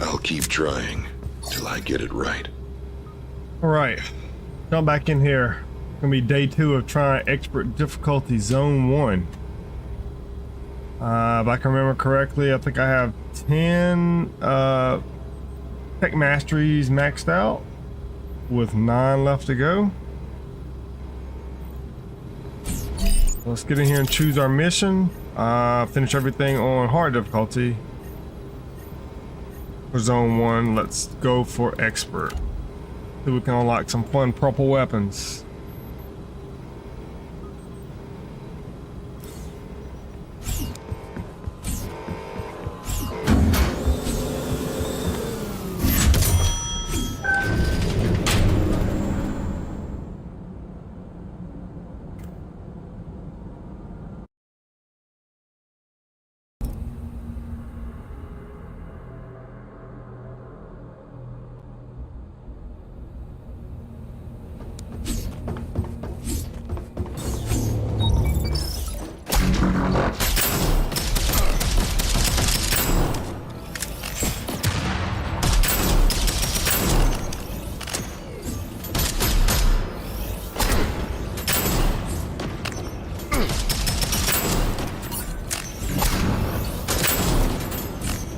I'll keep trying till I get it right. All right, jump back in here. Gonna be day 2 of trying expert difficulty zone 1. If I can remember correctly, I think I have 10 tech masteries maxed out with 9 left to go. Let's get in here and choose our mission. Finish everything on hard difficulty. For zone 1, let's go for expert. So we can unlock some fun purple weapons.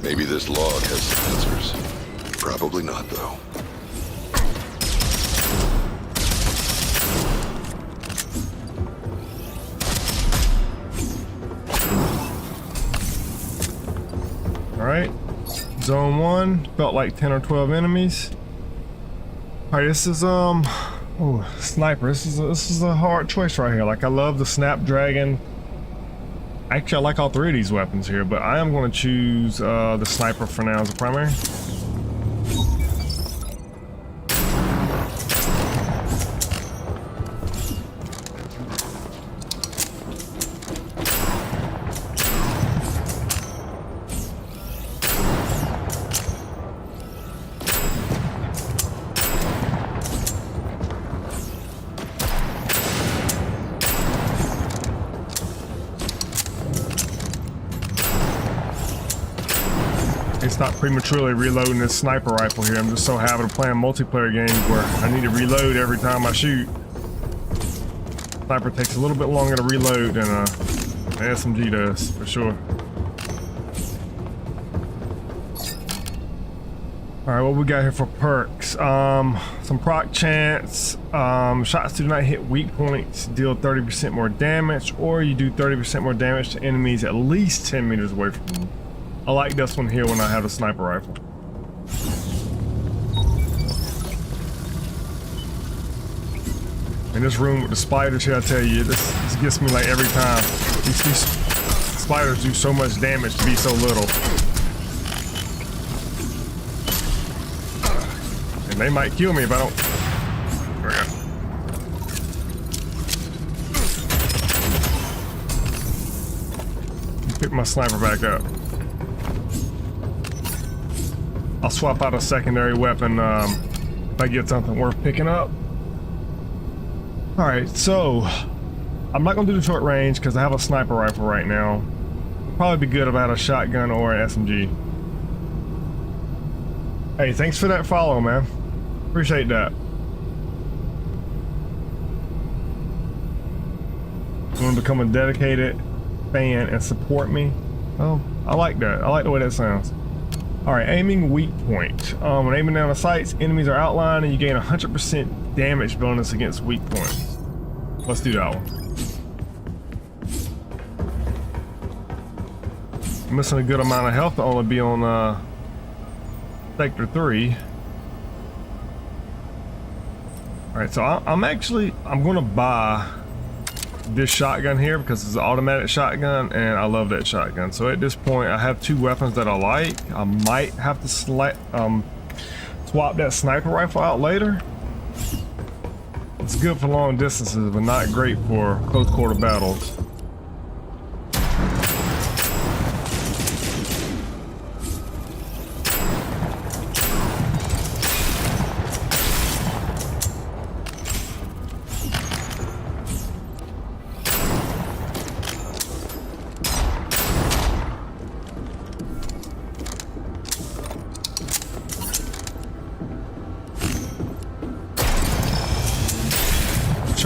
Maybe this log has some answers. Probably not, though. Alright, zone 1, felt like 10 or 12 enemies. Alright, this is sniper. This is a hard choice right here. Like, I love the Snapdragon. Actually, I like all 3 of these weapons here, but I am going to choose the sniper for now as a primary. It's not prematurely reloading this sniper rifle here. I'm just so happy to playing multiplayer games where I need to reload every time I shoot. Sniper takes a little bit longer to reload than an SMG does, for sure. Alright, what we got here for perks? Some proc chance. Shots do not hit weak points, deal 30% more damage, or you do 30% more damage to enemies at least 10 meters away from you. I like this one here when I have a sniper rifle. In this room with the spiders here, I tell you, this gets me like every time. These spiders do so much damage to be so little. And they might kill me if I don't. There we go. Pick my sniper back up. I'll swap out a secondary weapon if I get something worth picking up. Alright, so I'm not going to do the short range because I have a sniper rifle right now. It'd probably be good if I had a shotgun or an SMG. Hey, thanks for that follow, man. Appreciate that. You want to become a dedicated fan and support me? Oh, I like that. I like the way that sounds. Alright, aiming weak point. When aiming down the sights, enemies are outlined and you gain 100% damage bonus against weak points. Let's do that one. I'm missing a good amount of health to only be on Sector 3. Alright, so I'm going to buy this shotgun here because it's an automatic shotgun and I love that shotgun. So at this point I have 2 weapons that I like. I might have to swap that sniper rifle out later. It's good for long distances but not great for close quarter battles.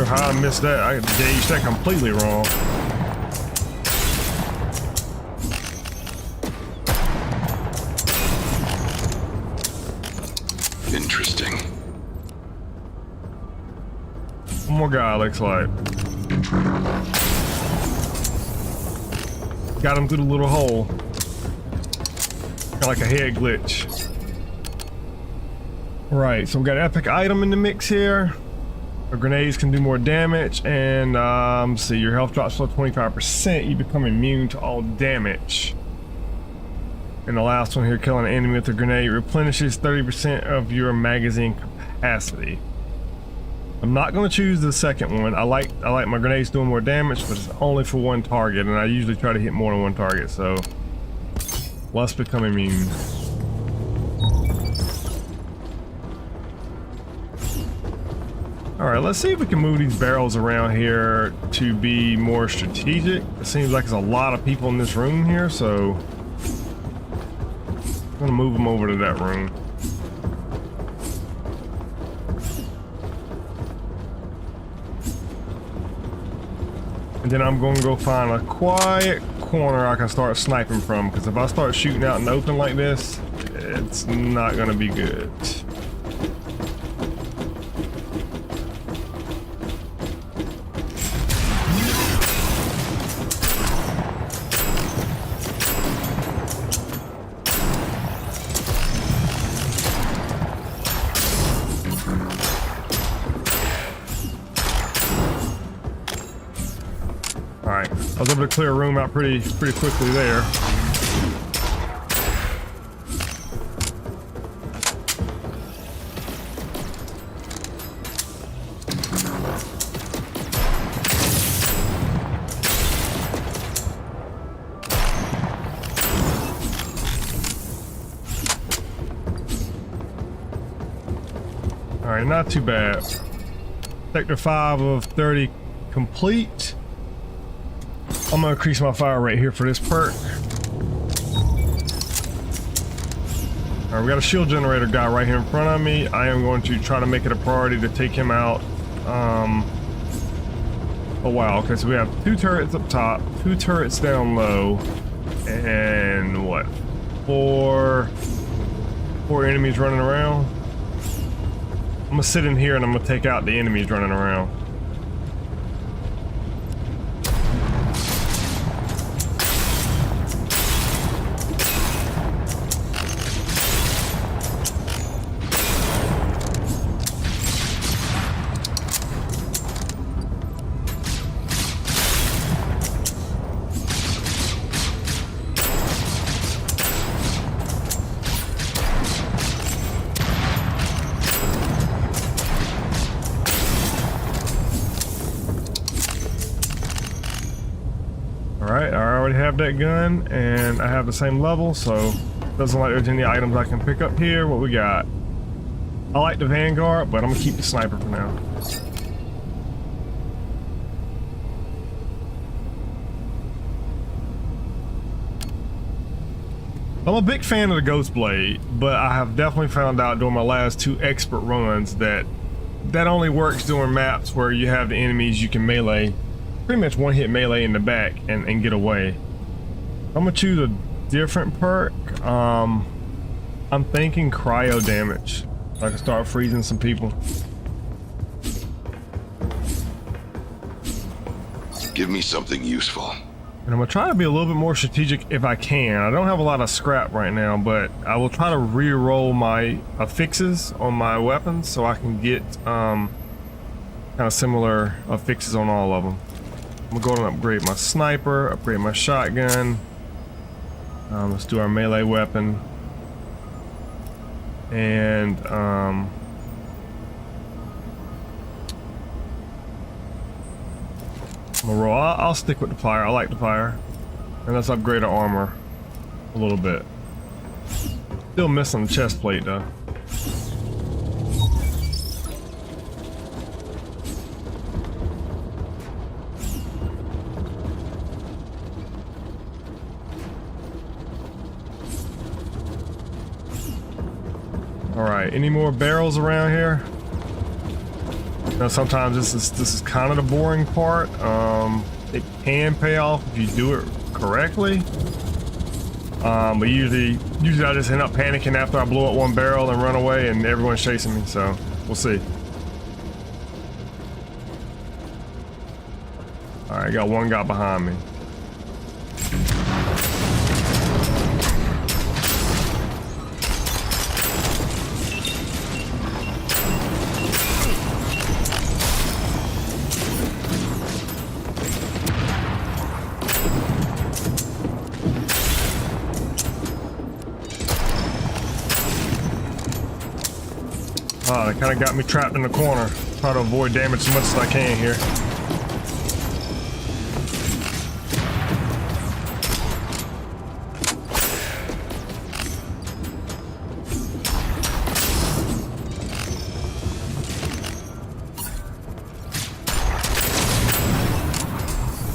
sure how I missed that. I gauged that completely wrong. Interesting. One more guy, looks like. Got him through the little hole. Kind of like a head glitch. Right, so we got an epic item in the mix here. Our grenades can do more damage, and see, your health drops below 25%. You become immune to all damage. And the last one here, killing an enemy with a grenade replenishes 30% of your magazine capacity. I'm not going to choose the second one. I like my grenades doing more damage, but it's only for one target, and I usually try to hit more than one target. So let's become immune. All right, let's see if we can move these barrels around here to be more strategic. It seems like there's a lot of people in this room here, so I'm gonna move them over to that room. And then I'm gonna go find a quiet corner I can start sniping from, because if I start shooting out in the open like this, it's not gonna be good. Alright, I was able to clear a room out pretty quickly there. Alright, not too bad. Sector 5 of 30 complete. I'm gonna increase my fire rate here for this perk. Alright, we got a shield generator guy right here in front of me. I am going to try to make it a priority to take him out. Oh wow, okay, so we have 2 turrets up top, 2 turrets down low, and what? 4 enemies running around. I'm gonna sit in here and I'm gonna take out the enemies running around. Alright, I already have that gun, and I have the same level, so doesn't like there's any items I can pick up here. What we got? I like the Vanguard, but I'm gonna keep the sniper for now. I'm a big fan of the Ghost Blade, but I have definitely found out during my last 2 expert runs that only works during maps where you have the enemies you can melee. Pretty much one-hit melee in the back and get away. I'm gonna choose a different perk. I'm thinking cryo damage. So I can start freezing some people. Give me something useful. And I'm gonna try to be a little bit more strategic if I can. I don't have a lot of scrap right now, but I will try to re-roll my affixes on my weapons so I can get kind of similar affixes on all of them. I'm gonna go and upgrade my sniper, upgrade my shotgun. Let's do our melee weapon. And I'm gonna roll. I'll stick with the fire. I like the fire. And let's upgrade our armor a little bit. Still missing the chest plate though. Alright, any more barrels around here? Now, sometimes this is kind of the boring part. It can pay off if you do it correctly. But usually I just end up panicking after I blow up one barrel and run away, and everyone's chasing me. So we'll see. All right, got one guy behind me. Oh, they kind of got me trapped in the corner. Try to avoid damage as much as I can here.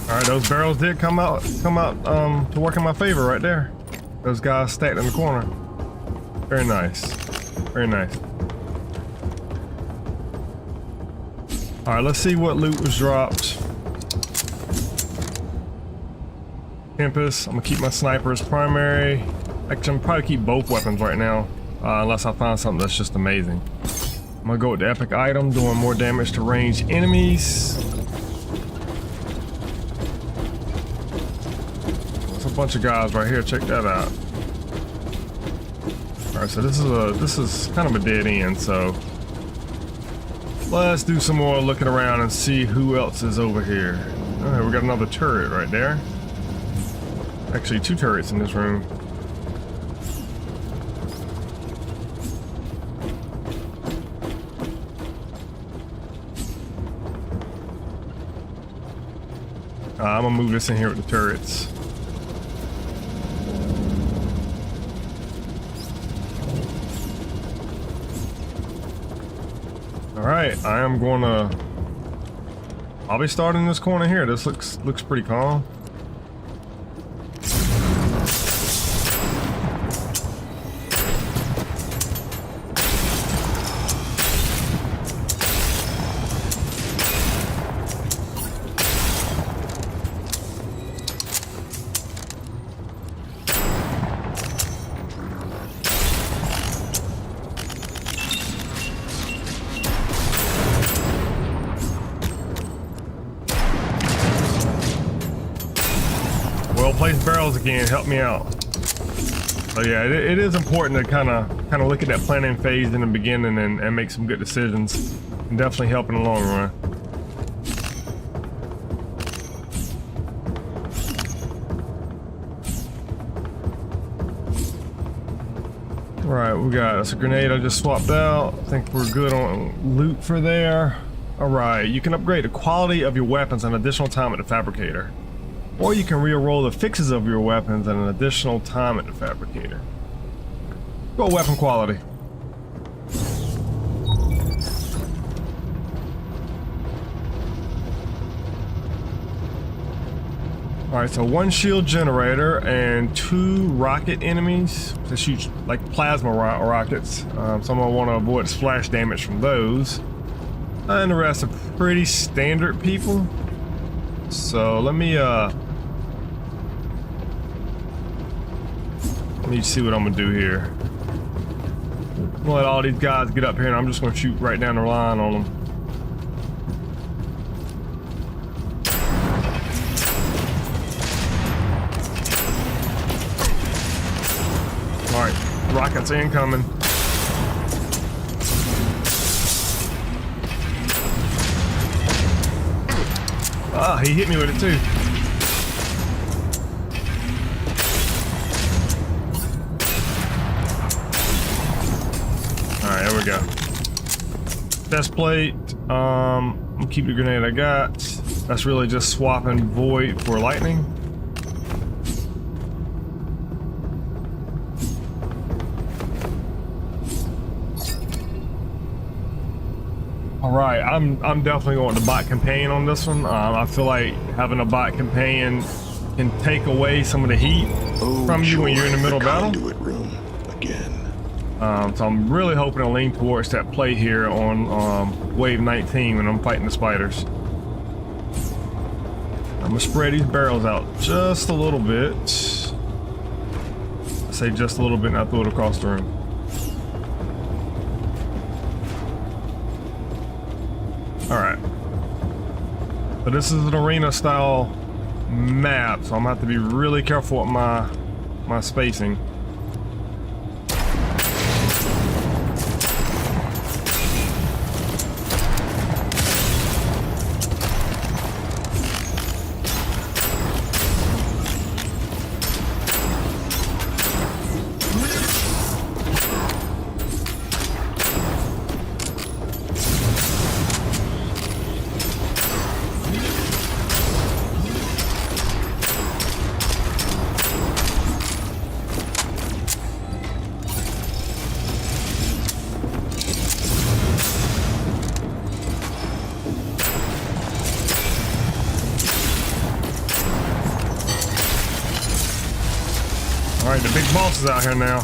All right, those barrels did come out to work in my favor right there. Those guys stacked in the corner. Very nice. Very nice. All right, let's see what loot was dropped. Tempest, I'm gonna keep my sniper as primary. Actually, I'm probably keep both weapons right now, unless I find something that's just amazing. I'm gonna go with the epic item, doing more damage to ranged enemies. There's a bunch of guys right here, check that out. All right, so this is kind of a dead end, so let's do some more looking around and see who else is over here. All right, we got another turret right there. Actually, two turrets in this room. I'm gonna move this in here with the turrets. Alright, I am gonna... I'll be starting this corner here. This looks pretty calm. Well-placed barrels again, help me out. So yeah, it is important to kind of look at that planning phase in the beginning and make some good decisions. And definitely help in the long run. Alright, we got that's a grenade I just swapped out. I think we're good on loot for there. Alright, you can upgrade the quality of your weapons an additional time at the fabricator. Or you can re-roll the fixes of your weapons at an additional time at the fabricator. Go weapon quality. Alright, so one shield generator and two rocket enemies that shoot like plasma rockets. So I'm gonna want to avoid splash damage from those. And the rest are pretty standard people. So let me see what I'm gonna do here. I'm gonna let all these guys get up here and I'm just gonna shoot right down the line on them. Alright, rockets incoming. Ah, he hit me with it too. Alright, there we go. Chest plate. I'm gonna keep the grenade I got. That's really just swapping void for lightning. Alright, I'm definitely going to bot companion on this one. I feel like having a bot companion can take away some of the heat from you when you're in the middle of battle. Conduit room again. So I'm really hoping to lean towards that play here on wave 19 when I'm fighting the spiders. I'm gonna spread these barrels out just a little bit. I say just a little bit, not throw it across the room. All right. So this is an arena style map, so I'm gonna have to be really careful with my spacing. All right, the big boss is out here now.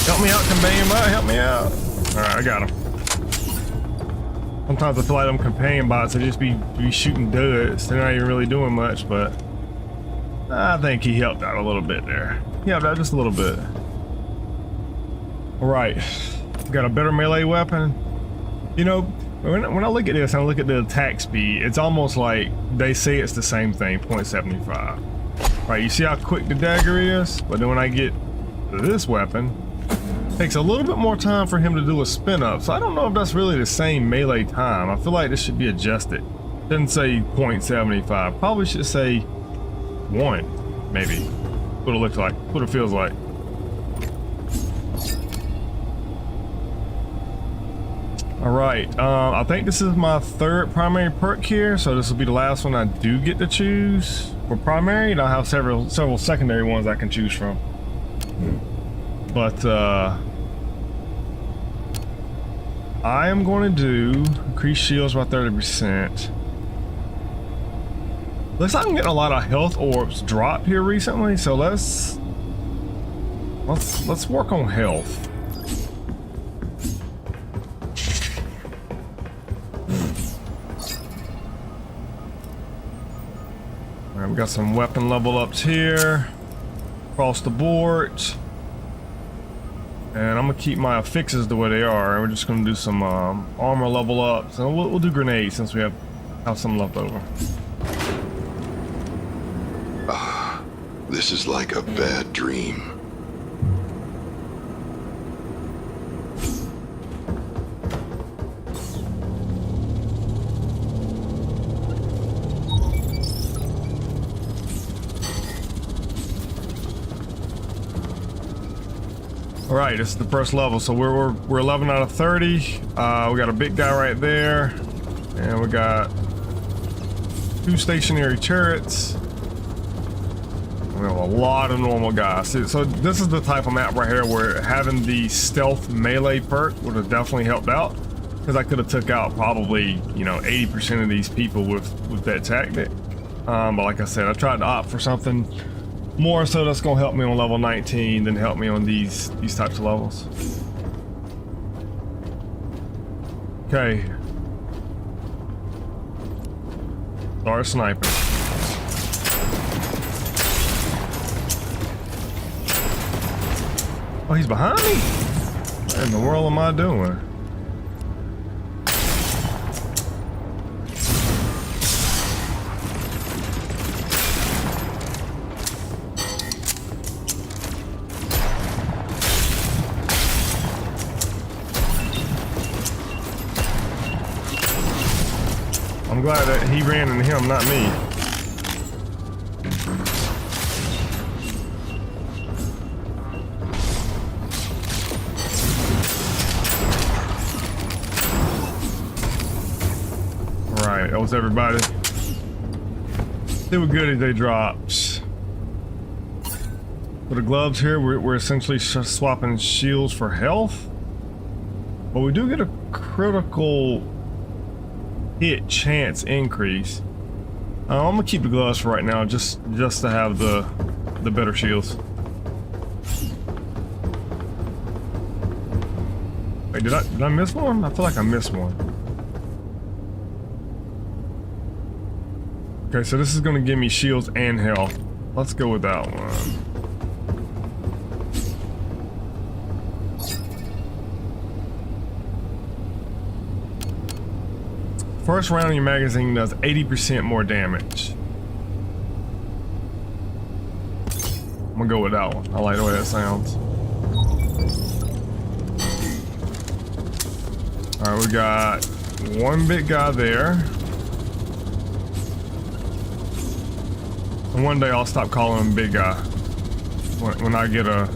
Help me out, companion bot, help me out. All right, I got him. Sometimes I feel like them companion bots, they just be shooting duds. They're not even really doing much, but I think he helped out a little bit there. He helped out just a little bit. All right, got a better melee weapon. You know, when I look at this and I look at the attack speed, it's almost like they say it's the same thing, 0.75. Right, you see how quick the dagger is? But then when I get this weapon, takes a little bit more time for him to do a spin up, so I don't know if that's really the same melee time. I feel like this should be adjusted. Didn't say 0.75, probably should say 1, maybe. What it looks like, what it feels like. All right, I think this is my third primary perk here, so this will be the last one I do get to choose for primary, and I'll have several secondary ones I can choose from. But I am going to do increase shields by 30%. Looks like I'm getting a lot of health orbs dropped here recently, so let's work on health. All right, we got some weapon level ups here across the board. And I'm gonna keep my affixes the way they are, and we're just gonna do some armor level ups, and we'll do grenades since we have some left over. Ah, this is like a bad dream. All right, this is the first level, so we're 11 out of 30. We got a big guy right there, and we got 2 stationary turrets. We have a lot of normal guys. So this is the type of map right here where having the stealth melee perk would have definitely helped out, because I could have took out probably, you know, 80% of these people with that tactic. But like I said, I tried to opt for something more so that's gonna help me on level 19 than help me on these types of levels. Okay. Start sniping. Oh, he's behind me? What in the world am I doing? I'm glad that he ran into him, not me. Alright, that was everybody. See what goodies they dropped. For the gloves here, we're essentially swapping shields for health. But we do get a critical hit chance increase. I'm gonna keep the gloves for right now, just to have the better shields. Wait, did I miss one? I feel like I missed one. Okay, so this is gonna give me shields and health. Let's go with that one. First round of your magazine does 80% more damage. I'm gonna go with that one. I like the way that sounds. Alright, we got one big guy there. And one day I'll stop calling him big guy. When I get a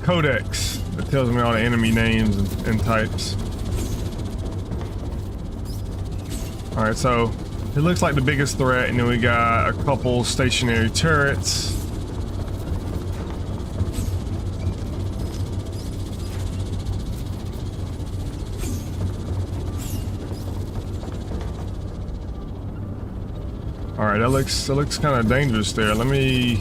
codex that tells me all the enemy names and types. Alright, so it looks like the biggest threat, and then we got a couple stationary turrets. Alright, that looks kind of dangerous there. Let me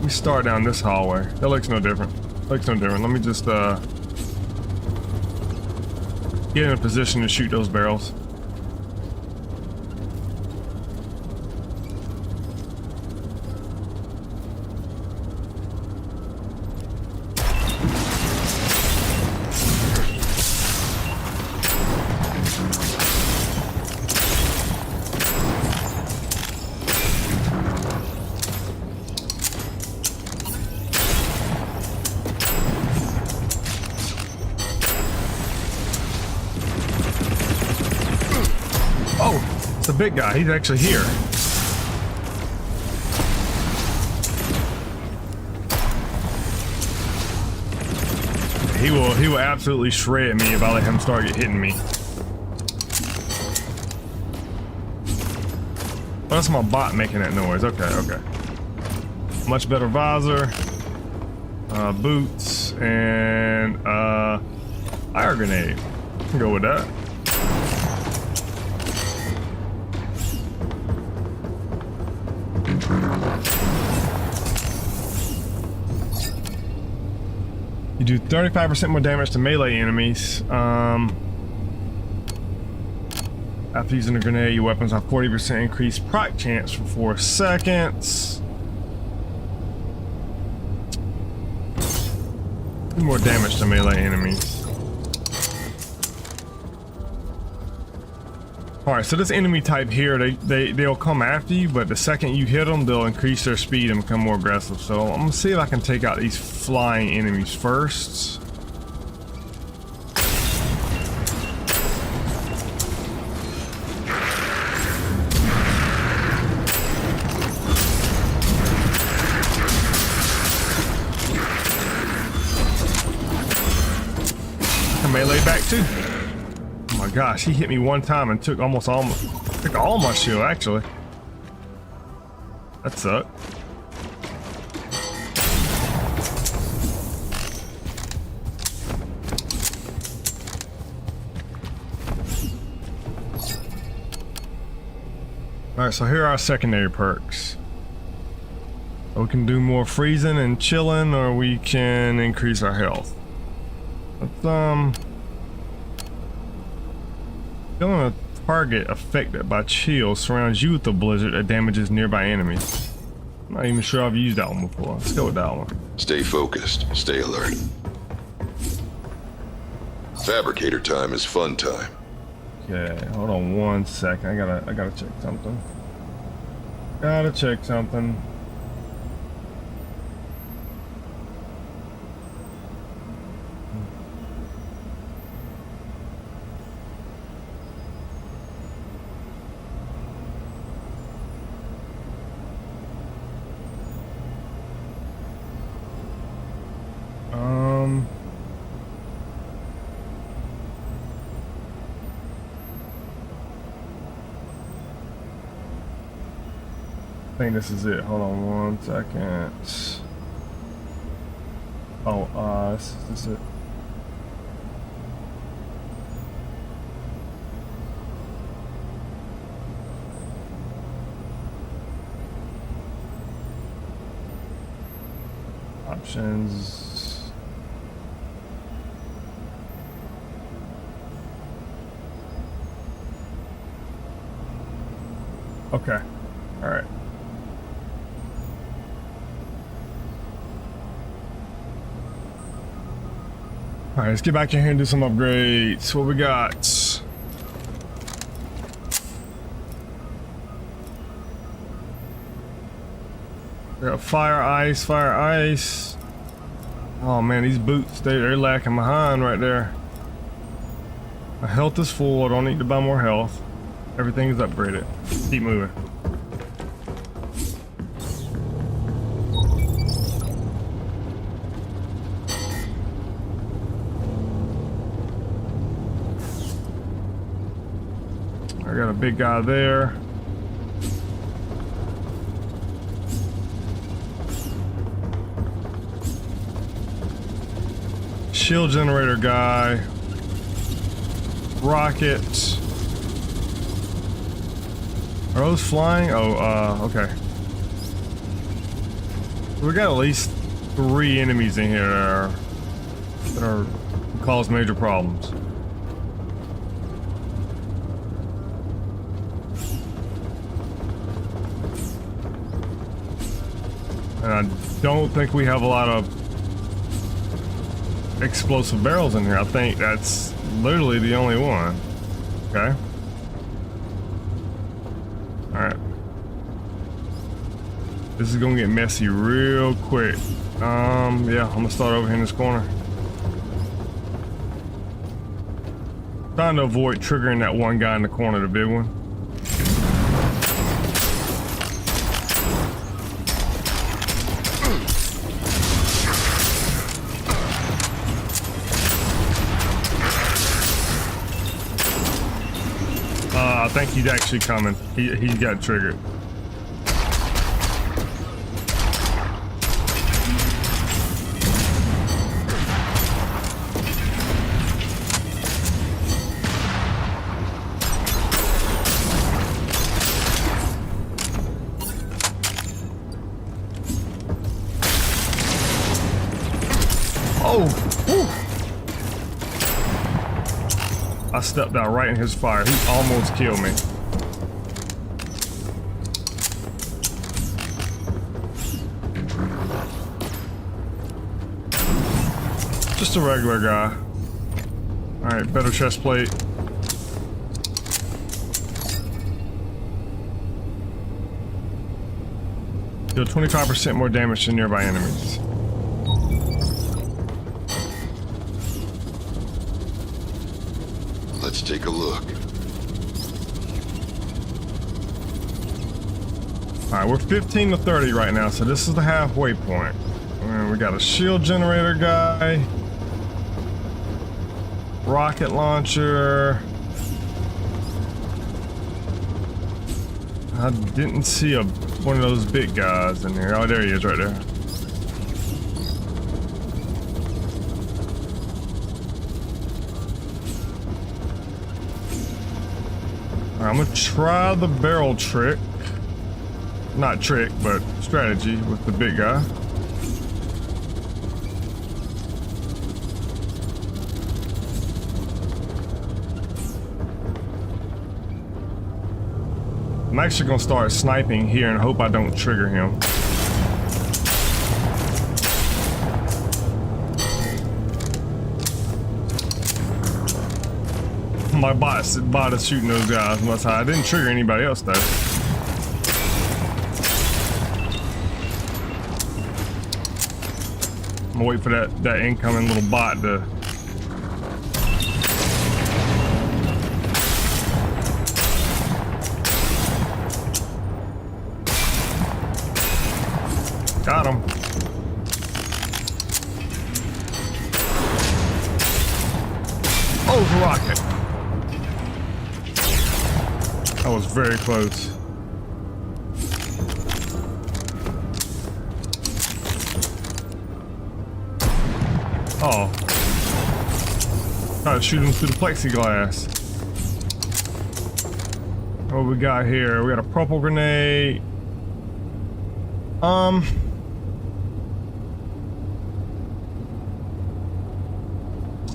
start down this hallway. That looks no different. Looks no different. Let me just get in a position to shoot those barrels. It's a big guy. He's actually here. He will absolutely shred me if I let him start hitting me. Oh, that's my bot making that noise. Okay. Much better visor, boots, and fire grenade. Can go with that. You do 35% more damage to melee enemies. After using a grenade, your weapons have 40% increased proc chance for 4 seconds. More damage to melee enemies. Alright, so this enemy type here, they'll come after you, but the second you hit them, they'll increase their speed and become more aggressive. So I'm gonna see if I can take out these flying enemies first. I melee back too. Oh my gosh, he hit me one time and took all my shield, actually. That sucked. Alright, so here are our secondary perks. We can do more freezing and chilling, or we can increase our health. Let's Feeling a target affected by chill surrounds you with a blizzard that damages nearby enemies. I'm not even sure I've used that one before. Let's go with that one. Stay focused. Stay alert. Fabricator time is fun time. Okay, hold on one second. I gotta check something. Gotta check something. I think this is it. Hold on one second. Oh, this is it. Options. Okay. All right. All right, let's get back in here and do some upgrades. What we got? We got fire, ice, fire, ice. Oh man, these boots, they're lacking behind right there. My health is full, I don't need to buy more health. Everything is upgraded. Keep moving. I got a big guy there. Shield generator guy. Rocket. Are those flying? Oh, okay. We got at least 3 enemies in here that are cause major problems. And I don't think we have a lot of explosive barrels in here. I think that's literally the only one. Okay. Alright. This is gonna get messy real quick. Yeah, I'm gonna start over here in this corner. Trying to avoid triggering that one guy in the corner, the big one. I think he's actually coming. He got triggered. Oh! Whew. I stepped out right in his fire. He almost killed me. Just a regular guy. Alright, better chest plate. Deal 25% more damage to nearby enemies. Let's take a look. Alright, we're 15 to 30 right now, so this is the halfway point. And we got a shield generator guy. Rocket launcher. I didn't see one of those big guys in here. Oh, there he is right there. I'm gonna try the barrel trick. Not trick, but strategy with the big guy. I'm actually gonna start sniping here and hope I don't trigger him. My bot is shooting those guys. Unless I didn't trigger anybody else though. I'm gonna wait for that incoming little bot to. Got him. Oh, the rocket. That was very close. Oh. Try to shoot him through the plexiglass. What we got here? We got a purple grenade.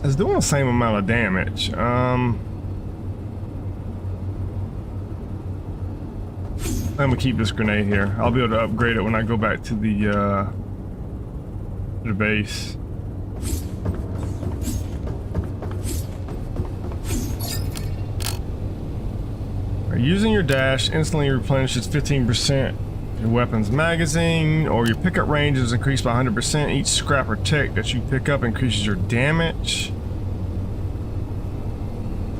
It's doing the same amount of damage. I'm gonna keep this grenade here. I'll be able to upgrade it when I go back to the base. Using your dash instantly replenishes 15% your weapon's magazine, or your pickup range is increased by 100%. Each scrap or tech that you pick up increases your damage.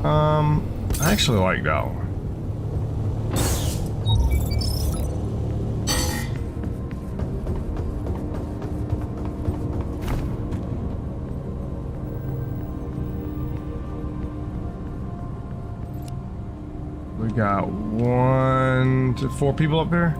I actually like that one. We got 1 to 4 people up here.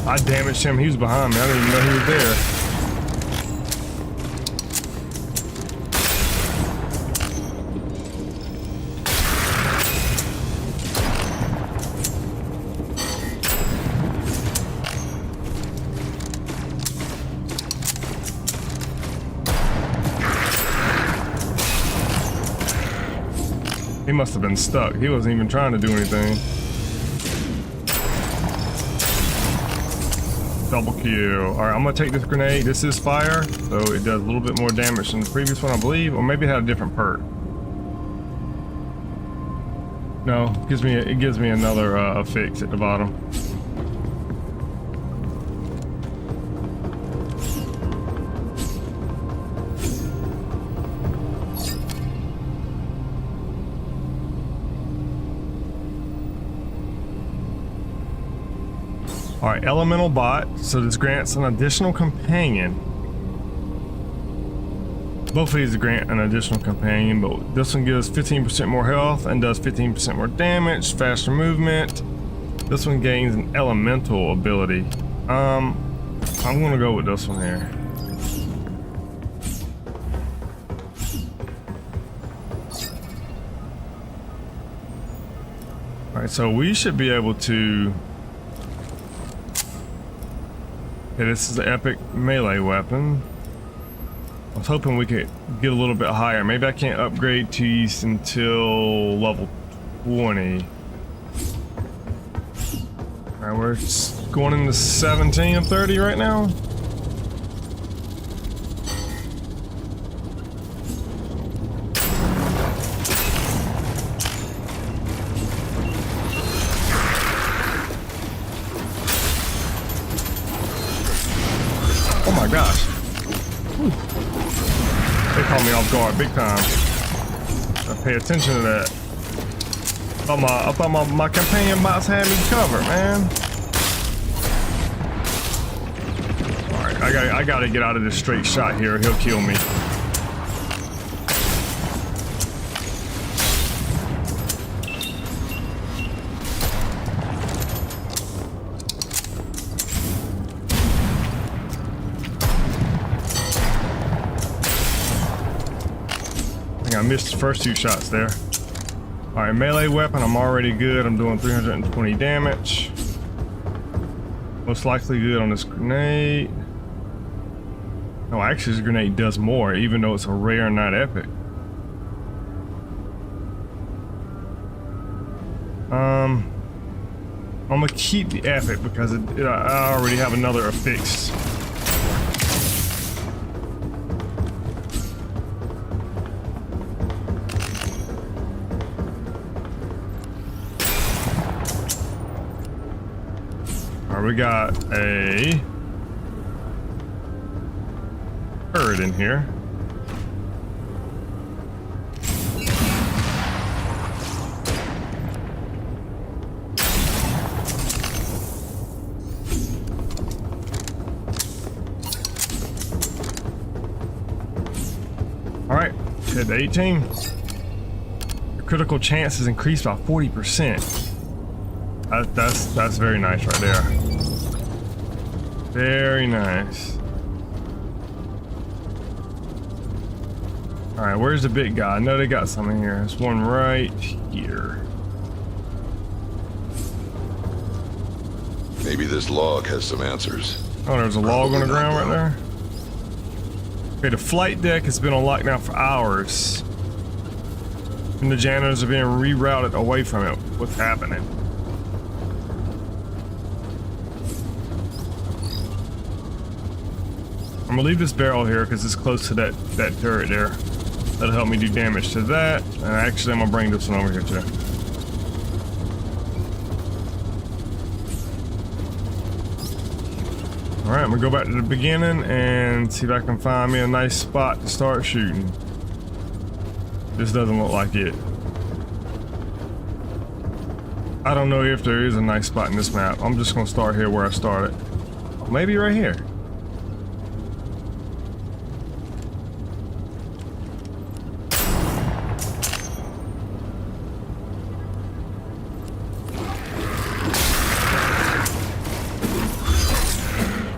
I damaged him. He was behind me. I didn't even know he was there. He must have been stuck. He wasn't even trying to do anything. Double kill. Alright, I'm gonna take this grenade. This is fire, so it does a little bit more damage than the previous one, I believe. Or maybe it had a different perk. No, it gives me another affix at the bottom. Alright, elemental bot, so this grants an additional companion. Both of these grant an additional companion, but this one gives 15% more health and does 15% more damage, faster movement. This one gains an elemental ability. I'm gonna go with this one here. Alright, so we should be able to... Okay, this is the epic melee weapon. I was hoping we could get a little bit higher. Maybe I can't upgrade to these until level 20. Alright, we're going into 17 and 30 right now. Oh my gosh. Whew. They caught me off guard big time. I pay attention to that. I thought my companion bots had me covered, man. Alright, I gotta get out of this straight shot here. He'll kill me. I missed the first 2 shots there. Alright, melee weapon, I'm already good. I'm doing 320 damage. Most likely good on this grenade. Oh, actually this grenade does more, even though it's a rare, not epic. I'm gonna keep the epic because I already have another affix. We got a turret in here. Hit the 18. Your critical chance is increased by 40%. That's very nice right there. Very nice. Alright, where's the big guy? I know they got some in here. There's one right here. Maybe this log has some answers. Oh, there's a log on the Probably ground not, right there. Okay, the flight deck has been on lockdown for hours. And the janitors are being rerouted away from it. What's happening? I'm gonna leave this barrel here because it's close to that turret there. That'll help me do damage to that. And actually, I'm gonna bring this one over here too. Alright, I'm gonna go back to the beginning and see if I can find me a nice spot to start shooting. This doesn't look like it. I don't know if there is a nice spot in this map. I'm just gonna start here where I started. Maybe right here.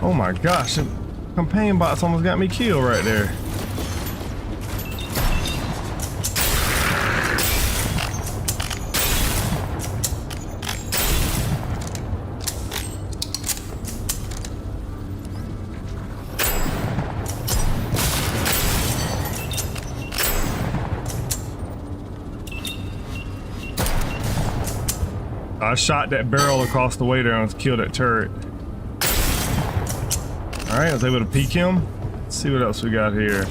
Oh my gosh, the companion bots almost got me killed right there. I shot that barrel across the way there and killed that turret. Alright, I was able to peek him. Let's see what else we got here.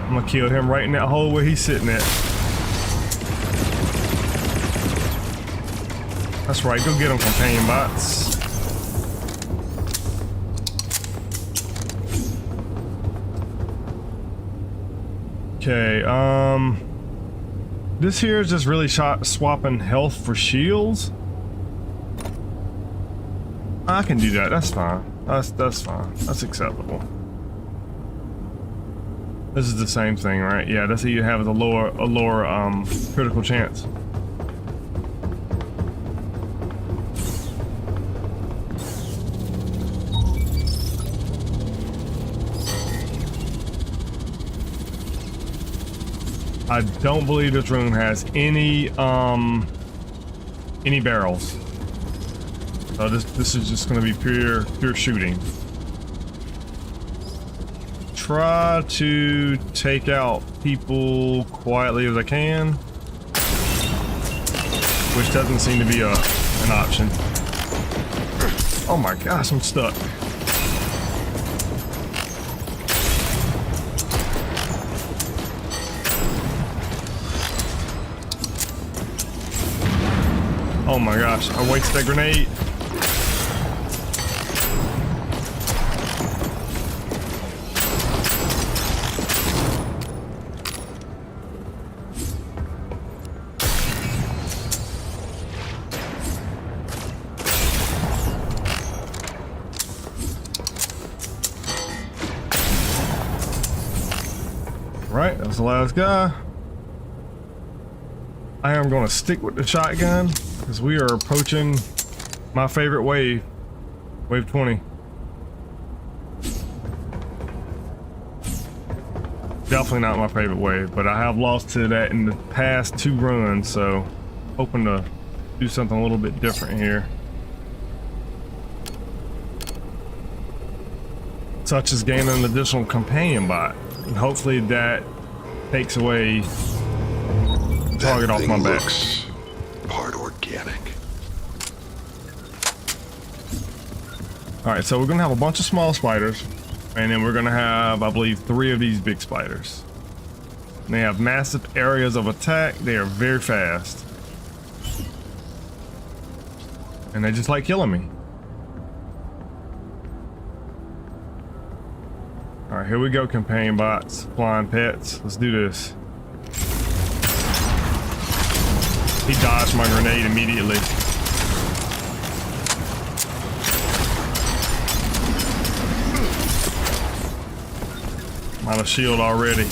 I'm gonna kill him right in that hole where he's sitting at. That's right, go get them, companion bots. Okay, this here is just really swapping health for shields. I can do that, that's fine. That's fine, that's acceptable. This is the same thing, right? Yeah, that's how you have a lower critical chance. I don't believe this room has any barrels. So this is just going to be pure shooting. Try to take out people quietly as I can, which doesn't seem to be an option. Oh my gosh, I'm stuck. Oh my gosh, I wasted that grenade. Right, that's the last guy. I am going to stick with the shotgun because we are approaching my favorite wave, wave 20. Definitely not my favorite wave, but I have lost to that in the past 2 runs, so hoping to do something a little bit different here. Such as gaining an additional companion bot, and hopefully that takes away target off my back. Looks part organic. Alright, so we're gonna have a bunch of small spiders, and then we're gonna have, I believe, 3 of these big spiders. And they have massive areas of attack. They are very fast. And they just like killing me. All right, here we go, companion bots, flying pets. Let's do this. He dodged my grenade immediately. I'm out of shield already.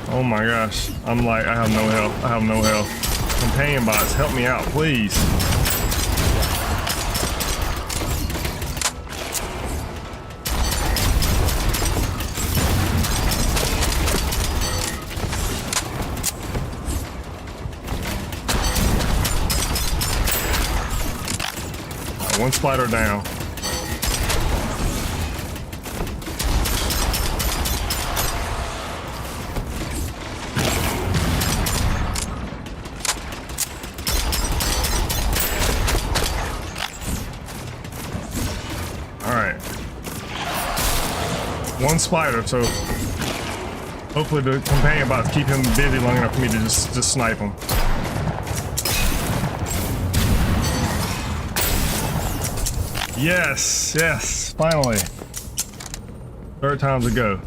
Oh my gosh. I'm like, I have no health. I have no health. Companion bots, help me out, please. One spider down. All right. One spider, so hopefully the companion bots keep him busy long enough for me to just snipe him. Yes, yes, finally. Third time's a go.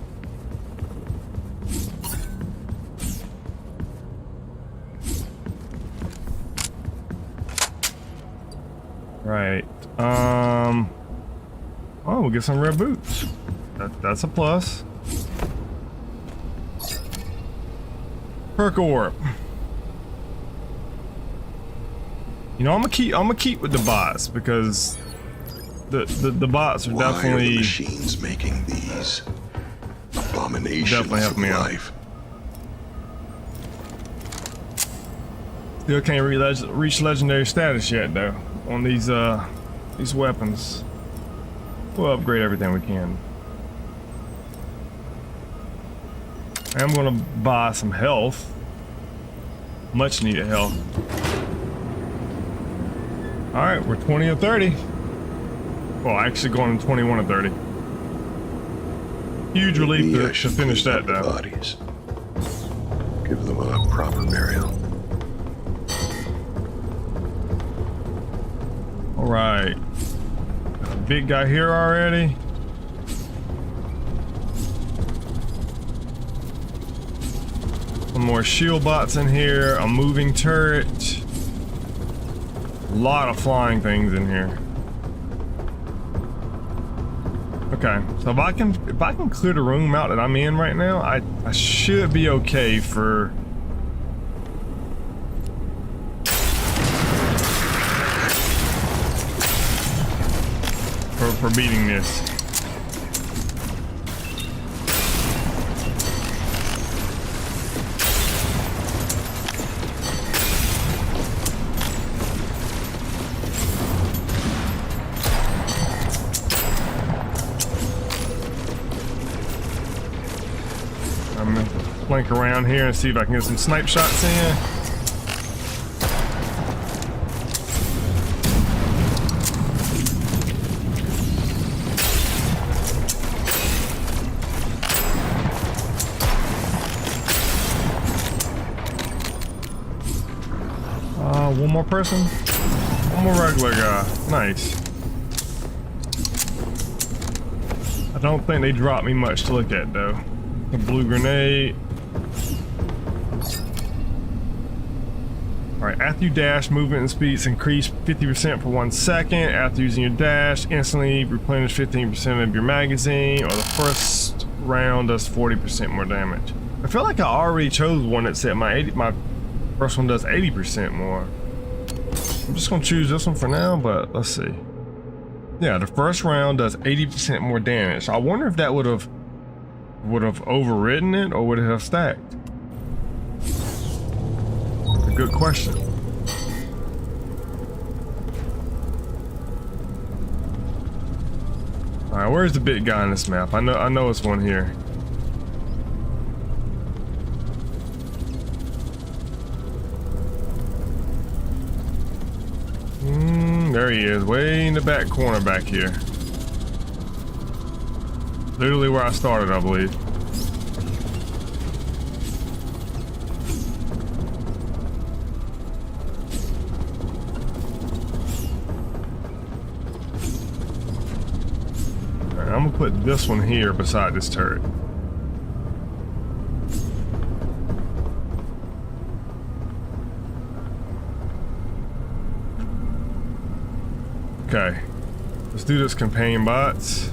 Right. Oh, we'll get some red boots. That's a plus. Perk orb. You know, I'm gonna keep with the bots because the bots are definitely. Why are the machines making these abominations Definitely help of me out. life? Still can't reach legendary status yet though on these weapons. We'll upgrade everything we can. I'm gonna buy some health. Much needed health. Alright, we're 20 or 30. Well, actually going to 21 or 30. Huge relief Maybe I to should finish clean that up the though. bodies. Give them a proper burial. Alright. Got a big guy here already. Some more shield bots in here. A moving turret. A lot of flying things in here. Okay, so if I can clear the room out that I'm in right now, I should be okay for beating this. I'm gonna flank around here and see if I can get some snipe shots in. One more person? One more regular guy. Nice. I don't think they dropped me much to look at though. The blue grenade. Alright, after you dash, movement and speeds increase 50% for 1 second. After using your dash, instantly replenish 15% of your magazine, or the first round does 40% more damage. I feel like I already chose one that said my first one does 80% more. I'm just gonna choose this one for now, but let's see. Yeah, the first round does 80% more damage. So I wonder if that would have overridden it, or would it have stacked? A good question. All right, where's the big guy on this map? I know it's one here. There he is, way in the back corner back here. Literally where I started, I believe. Alright, I'm gonna put this one here beside this turret. Okay, let's do this, companion bots.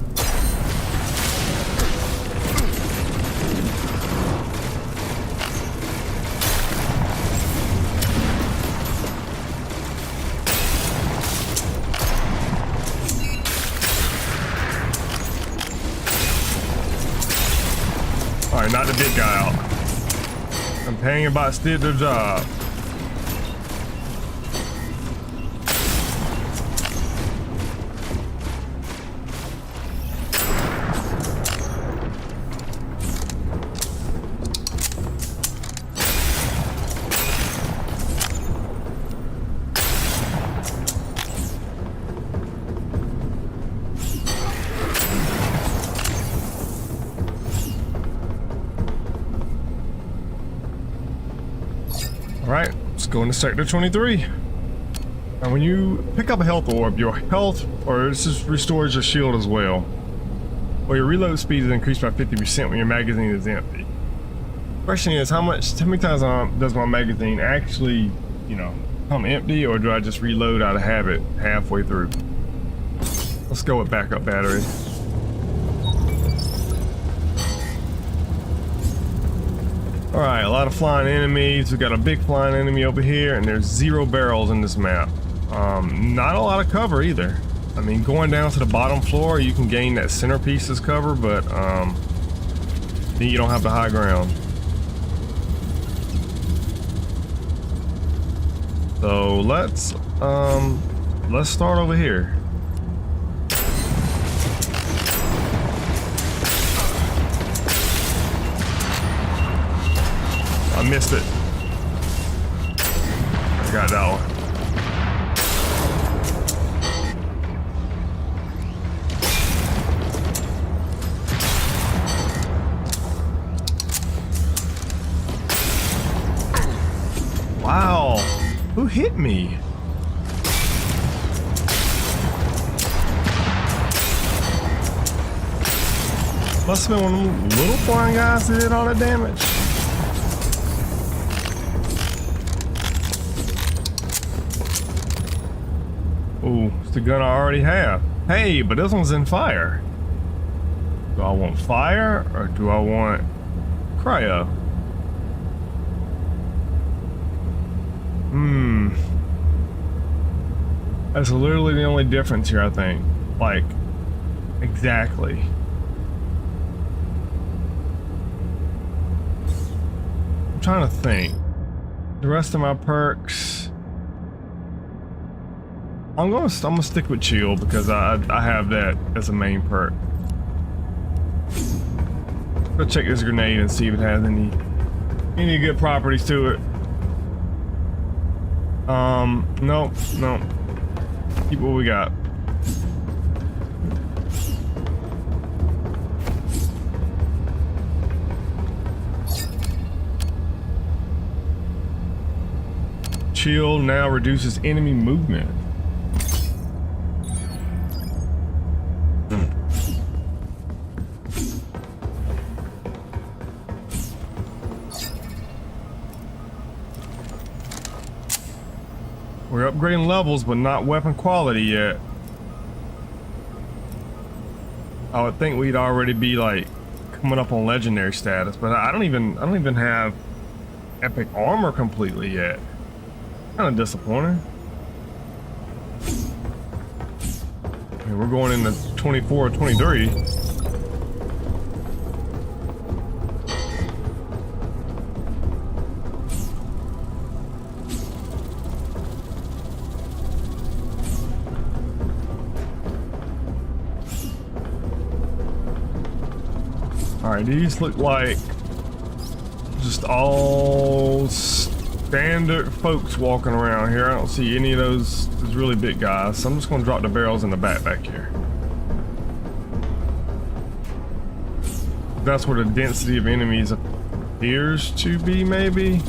Alright, knock the big guy out. Companion bots did their job. Alright, let's go into Sector 23. And when you pick up a health orb, your health, or this just restores your shield as well. Or your reload speed is increased by 50% when your magazine is empty. Question is, how many times does my magazine actually, you know, come empty, or do I just reload out of habit halfway through? Let's go with backup battery. Alright, a lot of flying enemies. We got a big flying enemy over here, and there's 0 barrels in this map. Not a lot of cover either. I mean, going down to the bottom floor, you can gain that centerpiece's cover, but then you don't have the high ground. So let's start over here. I missed it. I got that one. Wow, who hit me? Must have been one of them little flying guys that did all that damage. Ooh, it's the gun I already have. Hey, but this one's in fire. Do I want fire or do I want cryo? That's literally the only difference here, I think. Like, exactly. I'm trying to think. The rest of my perks. I'm gonna stick with chill because I have that as a main perk. Go check this grenade and see if it has any good properties to it. Nope. Keep what we got. Chill now reduces enemy movement. We're upgrading levels, but not weapon quality yet. I would think we'd already be like coming up on legendary status, but I don't even have epic armor completely yet. Kind of disappointing. I mean, we're going into 24 or 23. Alright, these look like just all standard folks walking around here. I don't see any of those really big guys, so I'm just going to drop the barrels in the back here. that's where the density of enemies appears to be, maybe.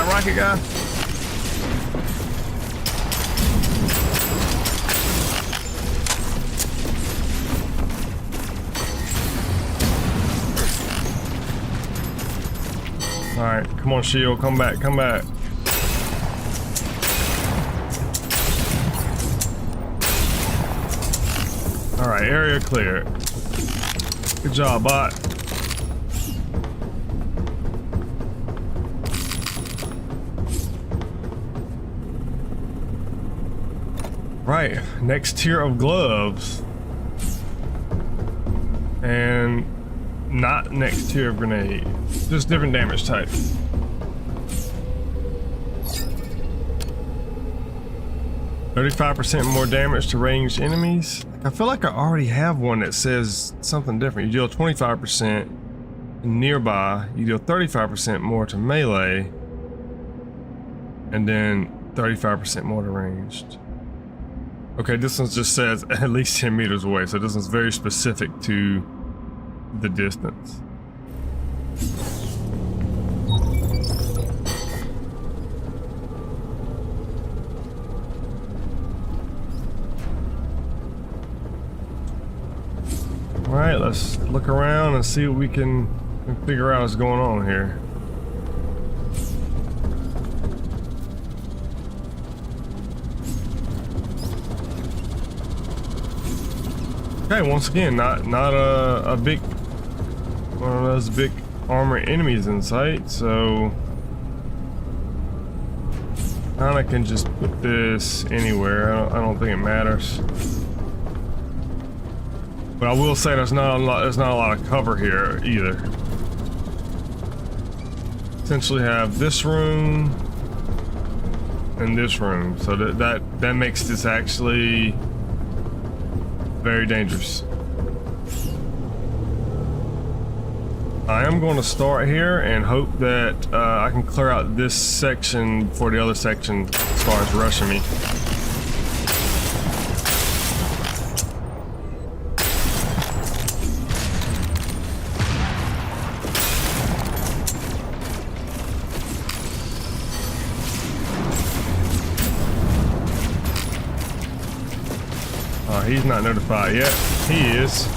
Rocket guy. All right, come on, shield, come back, come back. All right, area clear. Good job, bot. Right, next tier of gloves. And not next tier of grenade. Just different damage type. %35% more damage to ranged enemies. I feel like I already have one that says something different. You deal 25% nearby, you deal 35% more to melee, and then 35% more to ranged. Okay, this one just says at least 10 meters away, so this one's very specific to the distance. All right, let's look around and see what we can figure out what's going on here. Okay, once again, not a big one of those big armor enemies in sight, so I can just put this anywhere. I don't think it matters. But I will say there's not a lot of cover here either. Essentially have this room and this room, so that makes this actually very dangerous. I am going to start here and hope that I can clear out this section before the other section starts rushing me. He's not notified yet. He is.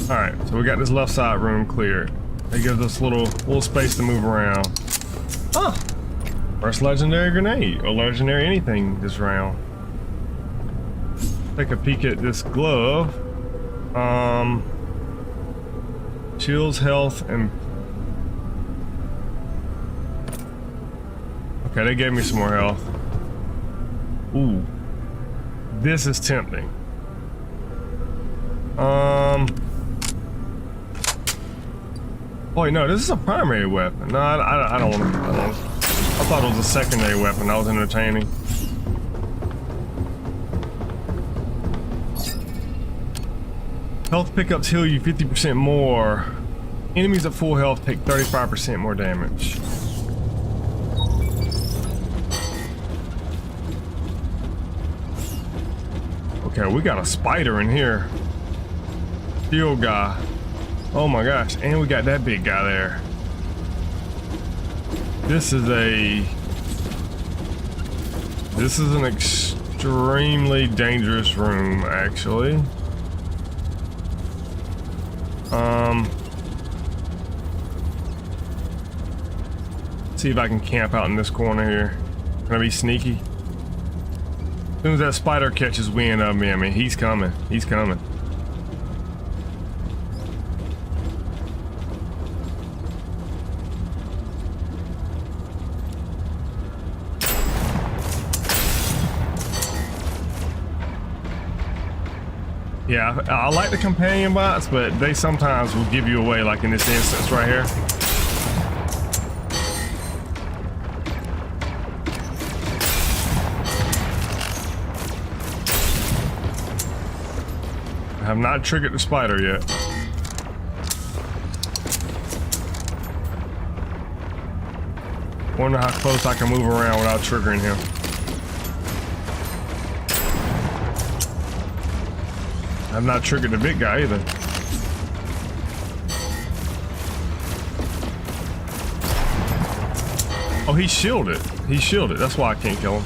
Alright, so we got this left side room cleared. It gives us a little space to move around. Huh! First legendary grenade, or legendary anything this round. Take a peek at this glove. Shields, health, and... Okay, they gave me some more health. Ooh. This is tempting. Oh wait, no, this is a primary weapon. No, I don't want to. I thought it was a secondary weapon. That was entertaining. Health pickups heal you 50% more. Enemies at full health take 35% more damage. Okay, we got a spider in here. Steel guy. Oh my gosh, and we got that big guy there. This is an extremely dangerous room, actually. See if I can camp out in this corner here. Can I be sneaky? As soon as that spider catches wind of me, I mean, he's coming. He's coming. Yeah, I like the companion bots, but they sometimes will give you away, like in this instance right here. I have not triggered the spider yet. Wonder how close I can move around without triggering him. I've not triggered the big guy either. Oh, he's shielded. He's shielded. That's why I can't kill him.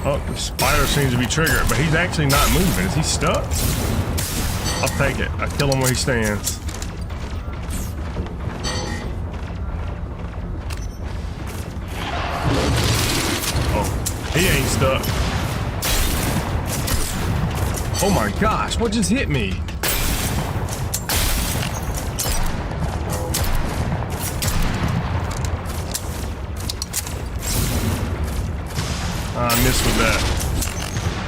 Oh, the spider seems to be triggered, but he's actually not moving. Is he stuck? I'll take it. I kill him where he stands. He ain't stuck. Oh my gosh, what just hit me? I missed with that.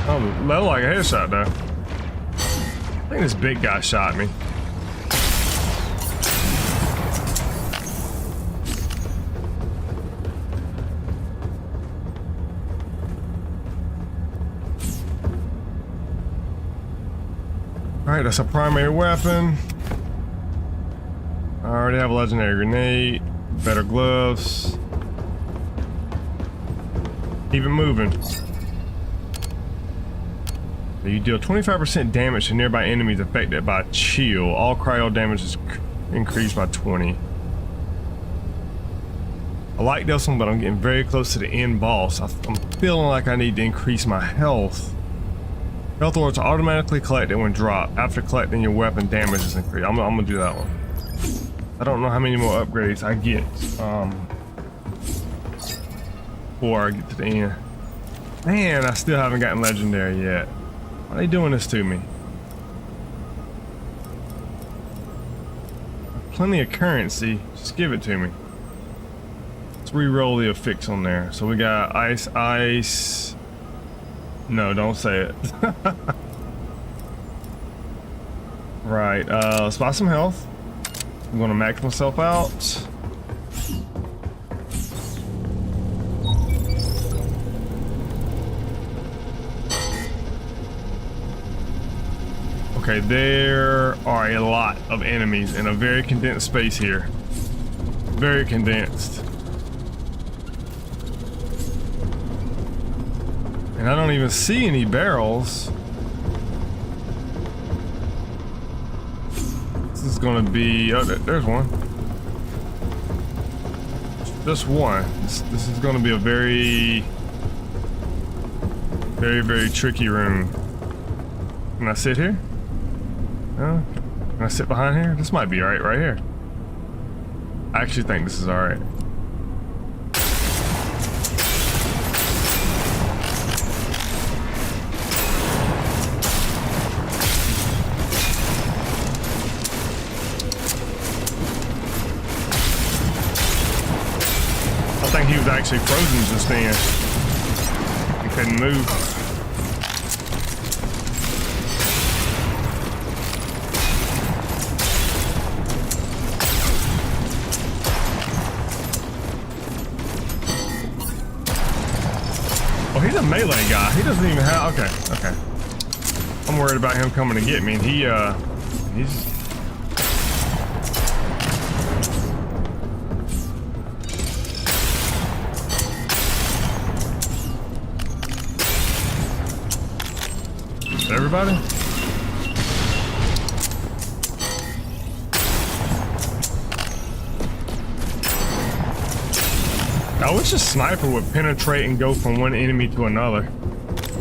Oh, that looked like a headshot though. I think this big guy shot me. Alright, that's a primary weapon. I already have a legendary grenade. Better gloves. Keep it moving. You deal 25% damage to nearby enemies affected by chill. All cryo damage is increased by 20. I like this one, but I'm getting very close to the end boss. I'm feeling like I need to increase my health. Health orbs are automatically collected when dropped. After collecting, your weapon damage is increased. I'm gonna do that one. I don't know how many more upgrades I get before I get to the end. Man, I still haven't gotten legendary yet. Why are they doing this to me? Plenty of currency. Just give it to me. Let's re-roll the affix on there. So we got ice. No, don't say it. Right, let's buy some health. I'm gonna max myself out. Okay, there are a lot of enemies in a very condensed space here. Very condensed. And I don't even see any barrels. This is gonna be, oh, there's one. Just one. This is gonna be a very tricky room. Can I sit here? No? Can I sit behind here? This might be right here. I actually think this is alright. I think he was actually frozen just then. He couldn't move. Oh, he's a melee guy. He doesn't even have, okay. I'm worried about him coming to get me, and he's everybody? I wish a sniper would penetrate and go from one enemy to another.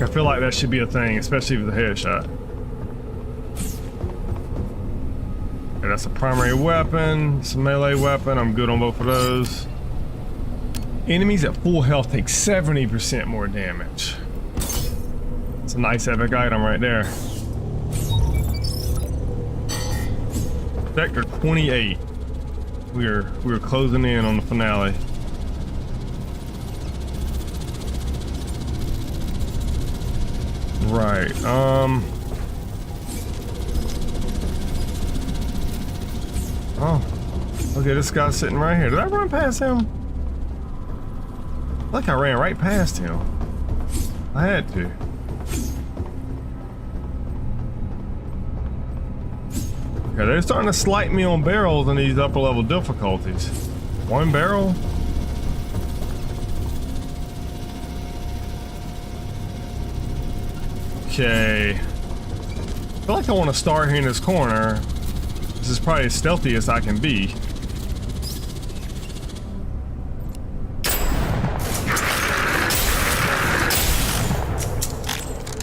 I feel like that should be a thing, especially with a headshot. Okay, that's a primary weapon. It's a melee weapon. I'm good on both of those. Enemies at full health take 70% more damage. It's a nice epic item right there. Sector 28. we're closing in on the finale. Right. Oh. Okay, this guy's sitting right here. Did I run past him? I think I ran right past him. I had to. Okay, they're starting to slight me on barrels in these upper level difficulties. One barrel? Okay. I feel like I want to start here in this corner. This is probably as stealthy as I can be.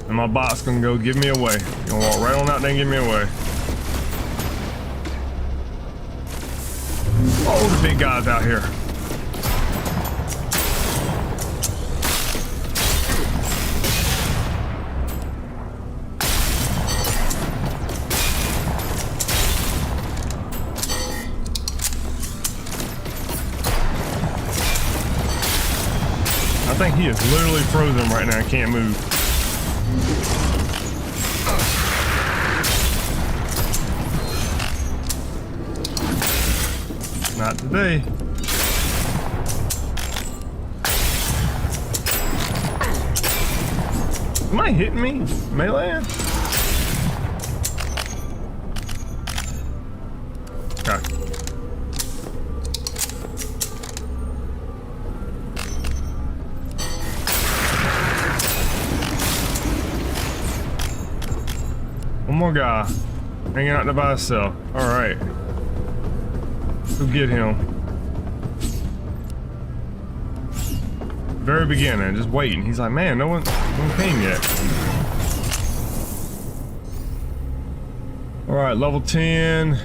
And my bot's gonna go give me away. Gonna walk right on out there and give me away. Oh, the big guy's out here. I think he is literally frozen right now. I can't move. Not today. Am I hitting me? Melee? Okay. One more guy hanging out there by himself. All right. Go get him. Very beginning, just waiting. He's like, man, no one came yet. All right, level 10.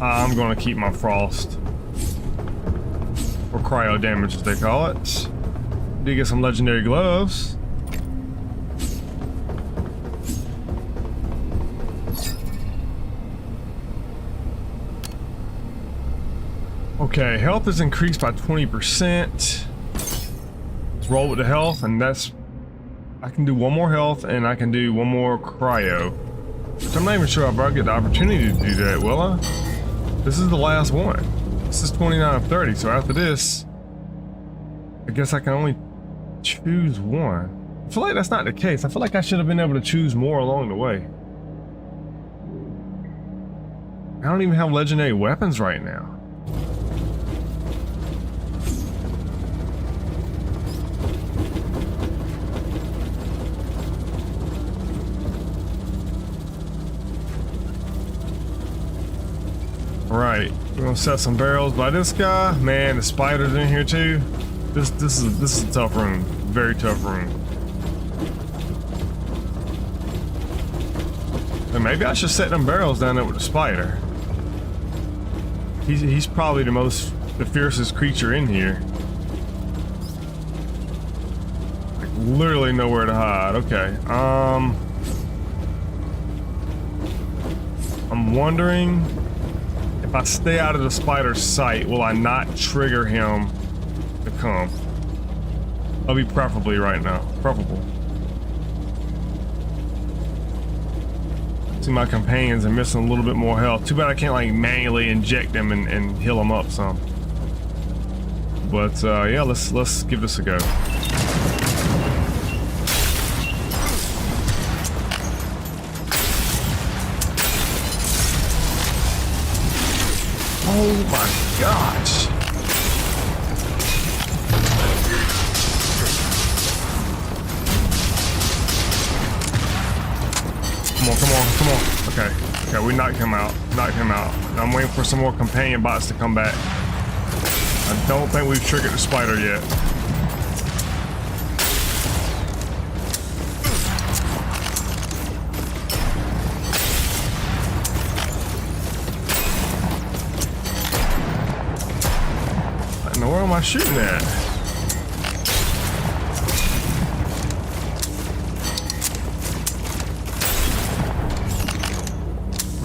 I'm gonna keep my frost. Or cryo damage, as they call it. Did get some legendary gloves. Okay, health is increased by 20%. Let's roll with the health, and that's... I can do one more health, and I can do one more cryo. Which I'm not even sure if I'll get the opportunity to do that, will I? This is the last one. This is 29 of 30, so after this... I guess I can only choose one. I feel like that's not the case. I feel like I should have been able to choose more along the way. I don't even have legendary weapons right now. Right, we're gonna set some barrels by this guy. Man, the spiders in here too. This is a tough room. Very tough room. And maybe I should set them barrels down there with the spider. He's probably the fiercest creature in here. Like literally nowhere to hide. Okay. I'm wondering if I stay out of the spider's sight, will I not trigger him to come? That'll be preferably right now. Preferable. See, my companions are missing a little bit more health. Too bad I can't like manually inject them and heal them up some. But yeah, let's give this a go. Oh my gosh. Come on. Okay, we knocked him out. Now I'm waiting for some more companion bots to come back. I don't think we've triggered the spider yet. Now where am I shooting at?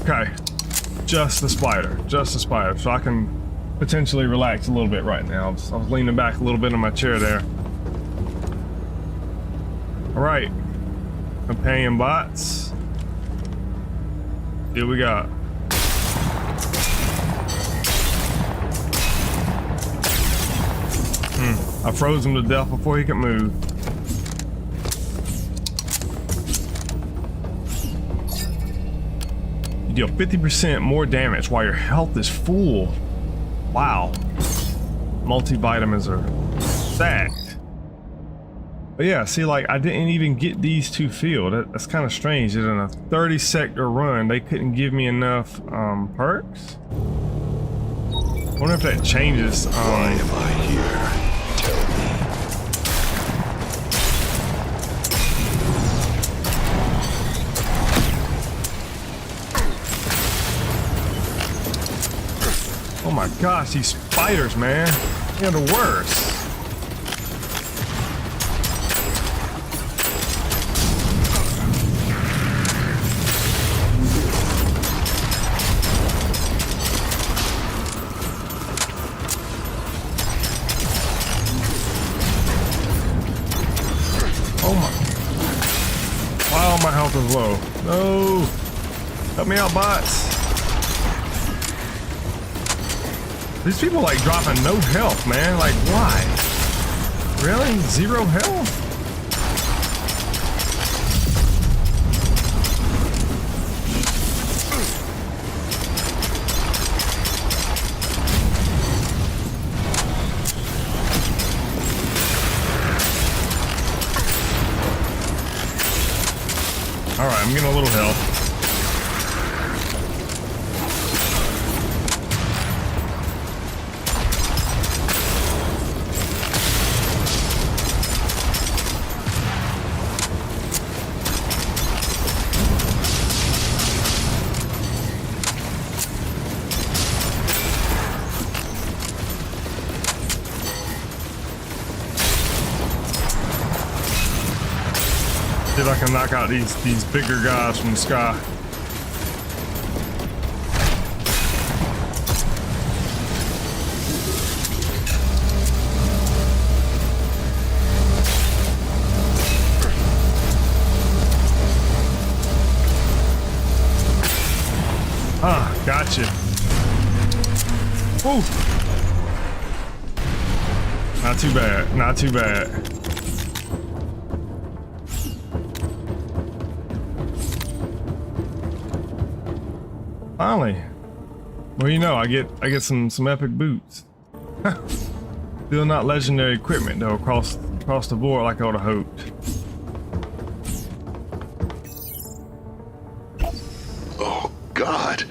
Okay, just the spider, so I can potentially relax a little bit right now. I was leaning back a little bit in my chair there. All right, companion bots. Here we got. I froze him to death before he could move. You deal 50% more damage while your health is full. Wow. Multivitamins are stacked. But yeah, see, like, I didn't even get these two filled. That's kind of strange. In a 30 sector run, they couldn't give me enough perks. I wonder if that changes. Why am I here? Tell me. Oh my gosh, these spiders, man. They're the worst. Oh my. Wow, my health is low. No. Help me out, bots. These people like dropping no health, man. Like, why? Really? 0 health? All right, I'm getting a little health. See if I can knock out these bigger guys from the sky. Ah, gotcha. Ooh. Not too bad, not too bad. Finally. Well, you know, I get some epic boots. Still not legendary equipment though across the board like I would have hoped. Oh God.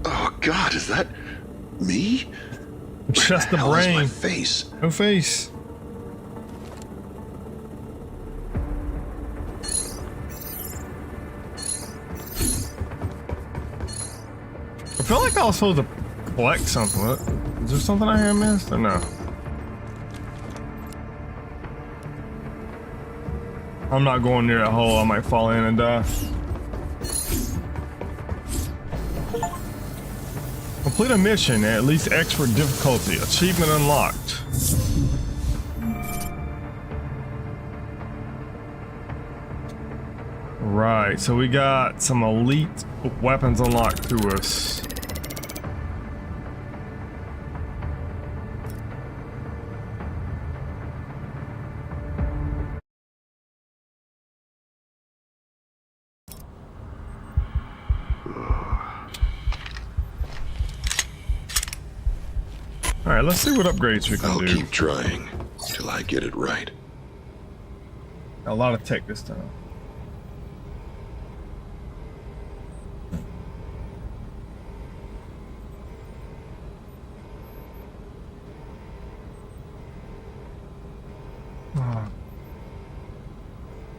Oh God, is that me? Just the How is my brain. face? No face. I feel like I was supposed to collect something. Is there something I have missed or no? I'm not going near that hole. I might fall in and die. Complete a mission at least expert difficulty. Achievement unlocked. Right, so we got some elite weapons unlocked to us. All right, let's see what upgrades we can I'll do. keep trying till I get it right. A lot of tech this time.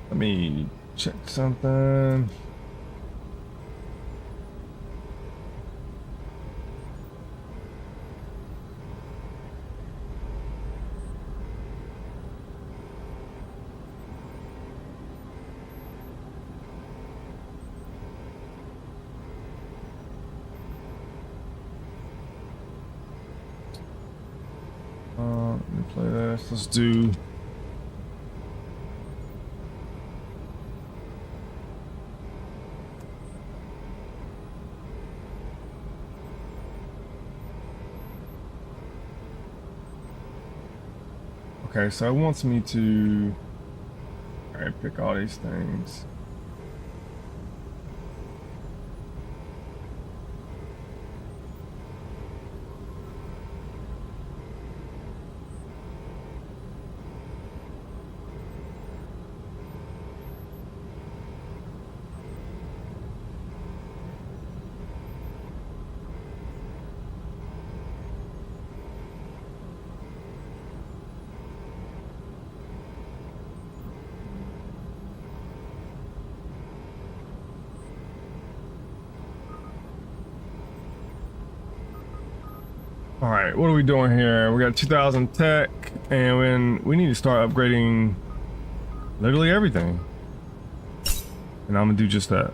Let me check something. play this. Let's do. Okay, so it wants me to. All right, pick all these things. All right, what are we doing here? We got 2,000 tech, and we need to start upgrading literally everything. And I'm gonna do just that.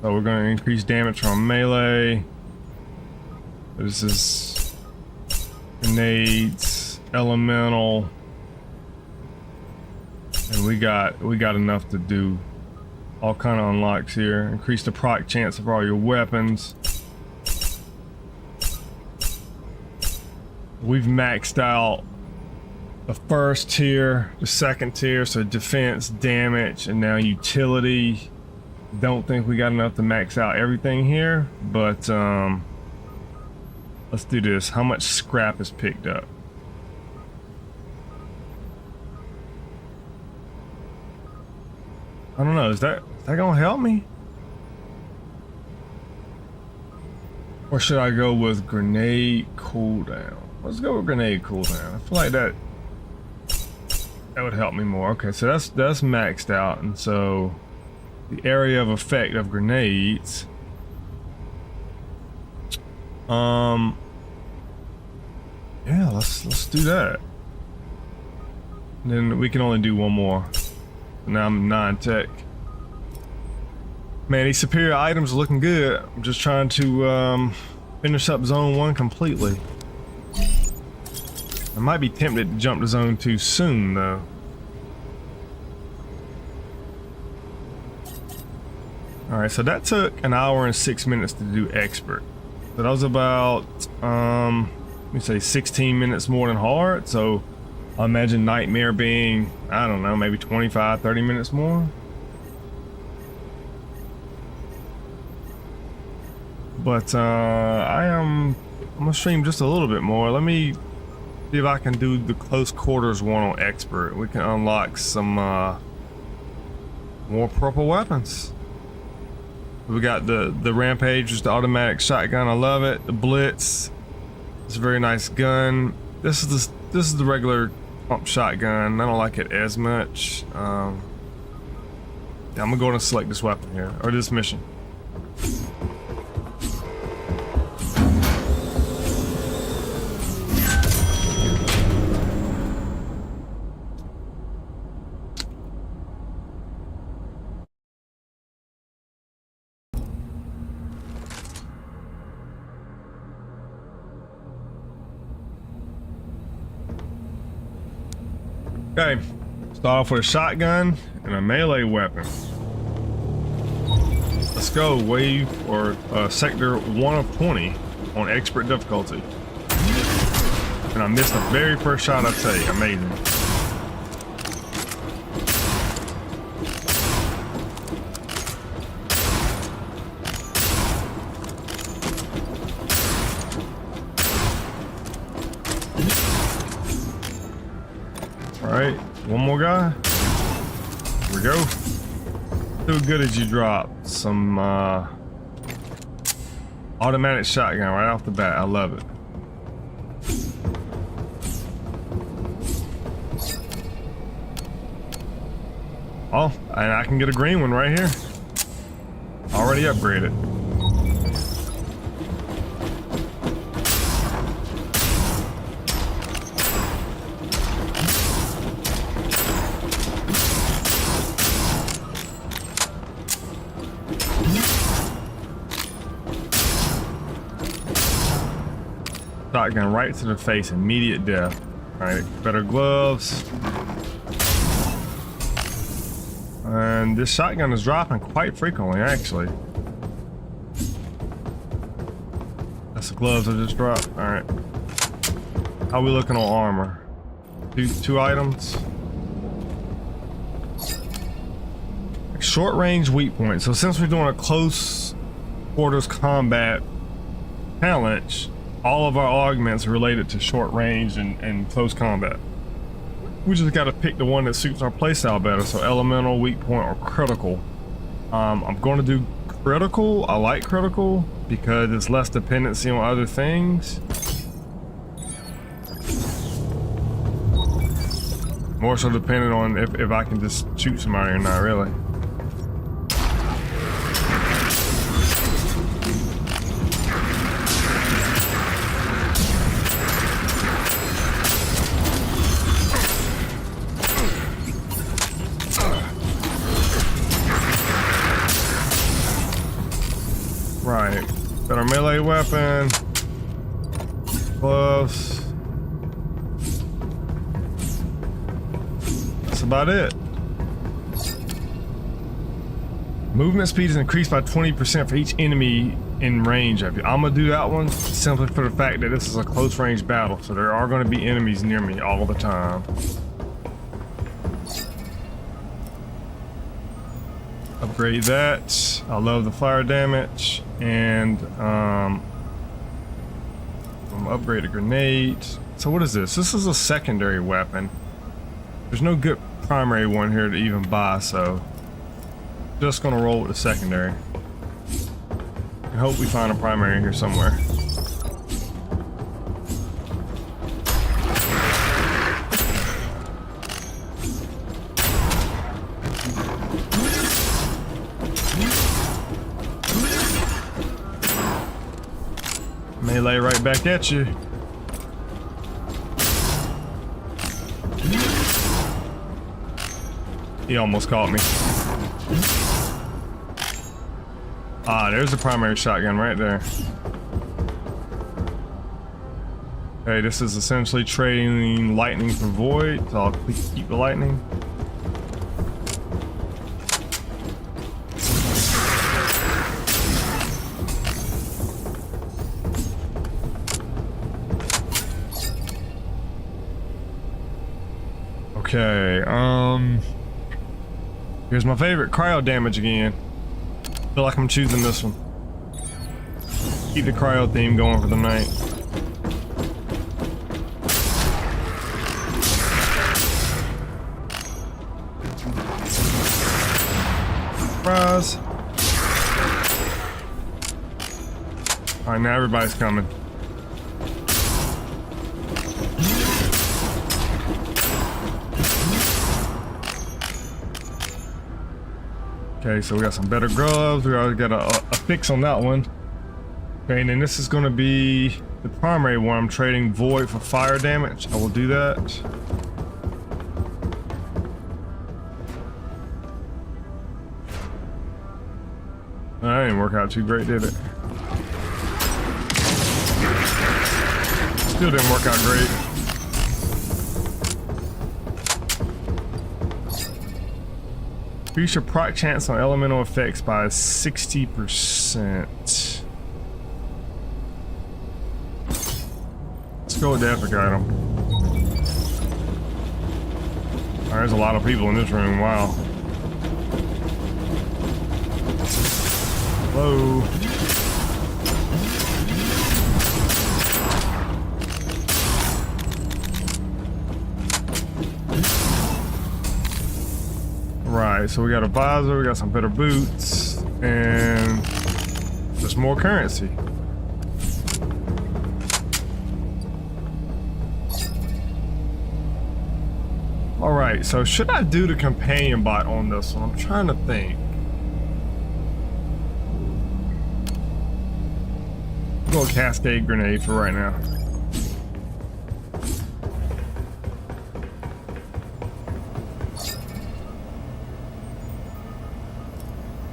So we're gonna increase damage from melee. This is grenades, elemental, and we got enough to do all kind of unlocks here. Increase the proc chance of all your weapons. We've maxed out the first tier, the second tier, so defense, damage, and now utility. Don't think we got enough to max out everything here, but let's do this. How much scrap is picked up? I don't know, is that gonna help me? Or should I go with grenade cooldown? Let's go with grenade cooldown. I feel like that would help me more. Okay, so that's maxed out, and so the area of effect of grenades. Yeah, let's do that. And then we can only do one more. Now I'm 9 tech. Man, these superior items are looking good. I'm just trying to finish up zone 1 completely. I might be tempted to jump to zone 2 soon, though. Alright, so that took an hour and 6 minutes to do expert. So that was about, let me say 16 minutes more than hard. So I imagine nightmare being, I don't know, maybe 25, 30 minutes more. But I'm gonna stream just a little bit more. Let me see if I can do the close quarters one on expert. We can unlock some more purple weapons. We got the rampage, just the automatic shotgun. I love it. The blitz, it's a very nice gun. This is the regular pump shotgun. I don't like it as much. Yeah, I'm gonna go and select this weapon here, or this mission. Okay, start off with a shotgun and a melee weapon. Let's go, wave or sector 1 of 20 on expert difficulty. And I missed the very first shot I take. Amazing. Alright, one more guy. Here we go. Too good as you drop some automatic shotgun right off the bat. I love it. Oh, and I can get a green one right here. Already upgraded. Shotgun right to the face, immediate death. Alright, better gloves. And this shotgun is dropping quite frequently, actually. That's the gloves I just dropped. Alright. How are we looking on armor? Two items. Short range weak point. So since we're doing a close quarters combat challenge, all of our augments are related to short range and close combat. We just got to pick the one that suits our playstyle better. So elemental, weak point, or critical. I'm going to do critical. I like critical because it's less dependency on other things. More so dependent on if I can just shoot somebody or not, really. Right, got our melee weapon, gloves. That's about it. Movement speed is increased by 20% for each enemy in range of you. I'm gonna do that one simply for the fact that this is a close range battle, so there are gonna be enemies near me all the time. Upgrade that. I love the fire damage, and I'm gonna upgrade a grenade. So what is this? This is a secondary weapon. There's no good primary one here to even buy, so just gonna roll with the secondary. I hope we find a primary here somewhere. Melee right back at you. He almost caught me. Ah, there's the primary shotgun right there. Okay, this is essentially trading lightning for void, so I'll keep the lightning. Okay, here's my favorite, cryo damage again. Feel like I'm choosing this one. Keep the cryo theme going for the night. Surprise! Alright, now everybody's coming. Okay, so we got some better gloves. We already got a fix on that one. Okay, and then this is going to be the primary one. I'm trading void for fire damage. I will do that. That didn't work out too great, did it? Still didn't work out great. Increase your proc chance on elemental effects by 60%. Let's go with the epic item. Alright, there's a lot of people in this room, wow. Hello. Right, so we got a visor, we got some better boots, and just more currency. Alright, so should I do the companion bot on this one? I'm trying to think. Go cascade grenade for right now.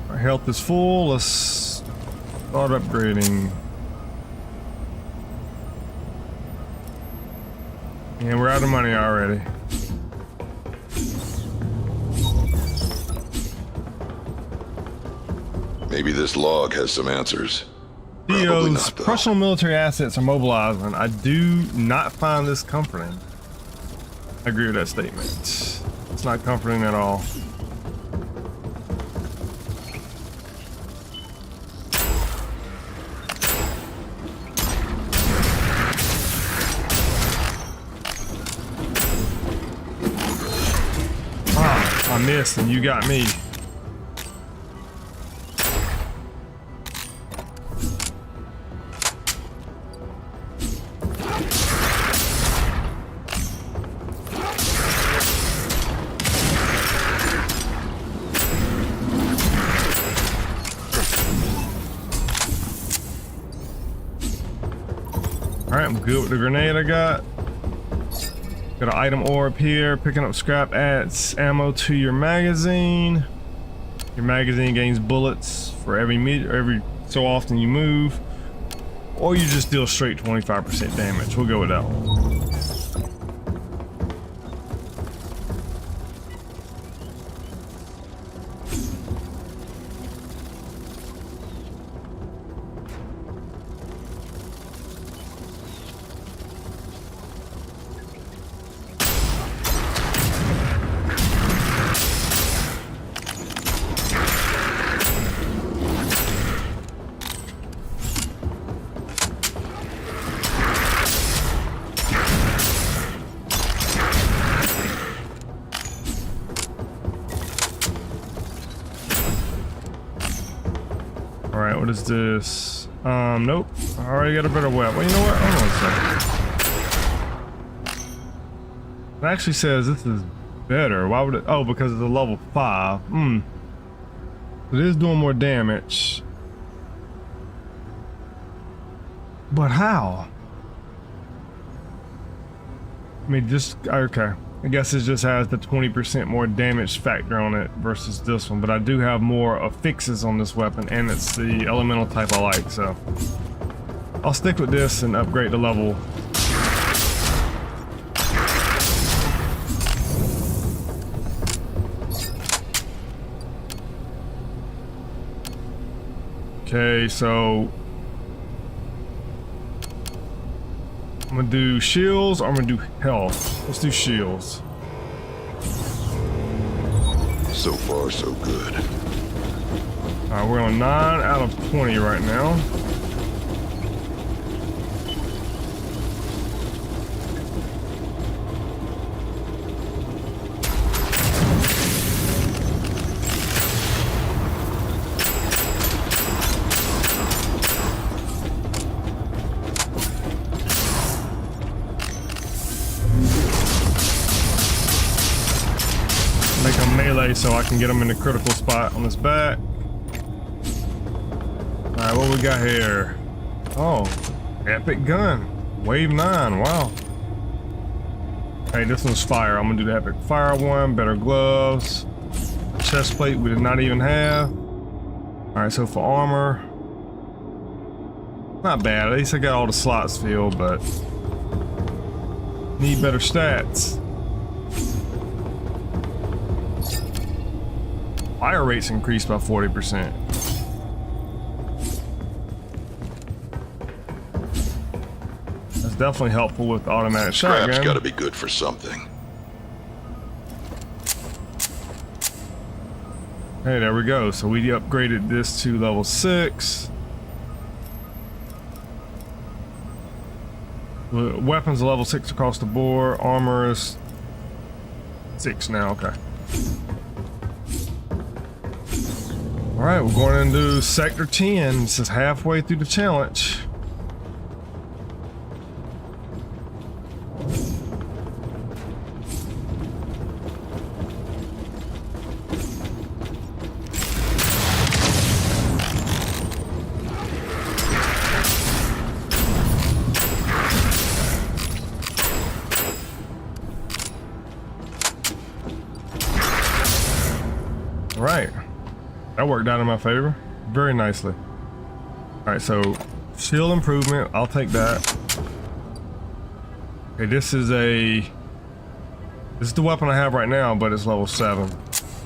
Our health is full. Let's start upgrading. And we're out of money already. Maybe this log has some answers. Probably Theo's not, though. personal military assets are mobilizing. I do not find this comforting. I agree with that statement. It's not comforting at all. Ah, I missed and you got me. Alright, I'm good with the grenade I got. Got an item orb here. Picking up scrap adds ammo to your magazine. Your magazine gains bullets for every so often you move. Or you just deal straight 25% damage. We'll go with that one. Alright, what is this? Nope. I already got a better weapon. Well, you know what? Hold on a second. It actually says this is better. Why would it? Oh, because it's a level 5. It is doing more damage. But how? I mean, just, okay. I guess it just has the 20% more damage factor on it versus this one, but I do have more affixes on this weapon, and it's the elemental type I like, so I'll stick with this and upgrade the level. Okay, so I'm gonna do shields, or I'm gonna do health. Let's do shields. So far, so good. Alright, we're on 9 out of 20 right now. Make him melee so I can get him in the critical spot on his back. Alright, what we got here? Oh, epic gun. Wave 9, wow. Hey, this one's fire. I'm gonna do the epic fire one. Better gloves. Chest plate we did not even have. Alright, so for armor, not bad. At least I got all the slots filled, but need better stats. Fire rates increased by 40%. That's definitely helpful with the automatic Scrap's shotgun. gotta be good for something. Hey, there we go. So we upgraded this to level 6. The weapons are level 6 across the board. Armor is 6 now, okay. Alright, we're going into Sector 10. This is halfway through the challenge. Alright. That worked out in my favor very nicely. Alright, so shield improvement, I'll take that. Okay, this is the weapon I have right now, but it's level 7.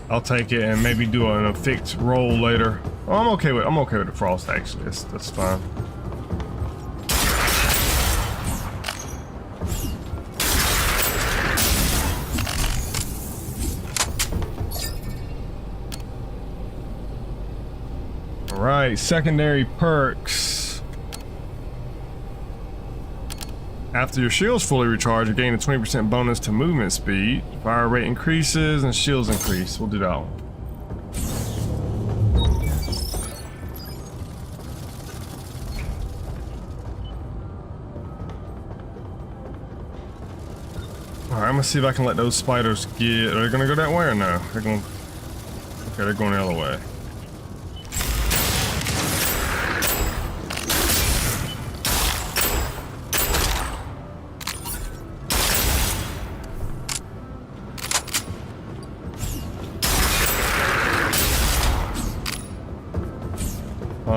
I'll take it and maybe do a fixed roll later. Oh, I'm okay with the frost actually. That's fine. All right, secondary perks. After your shield's fully recharged, you gain a 20% bonus to movement speed. Fire rate increases and shields increase. We'll do that one. Alright, I'm gonna see if I can let those spiders get... Are they gonna go that way or no? They're going... Okay, they're going the other way.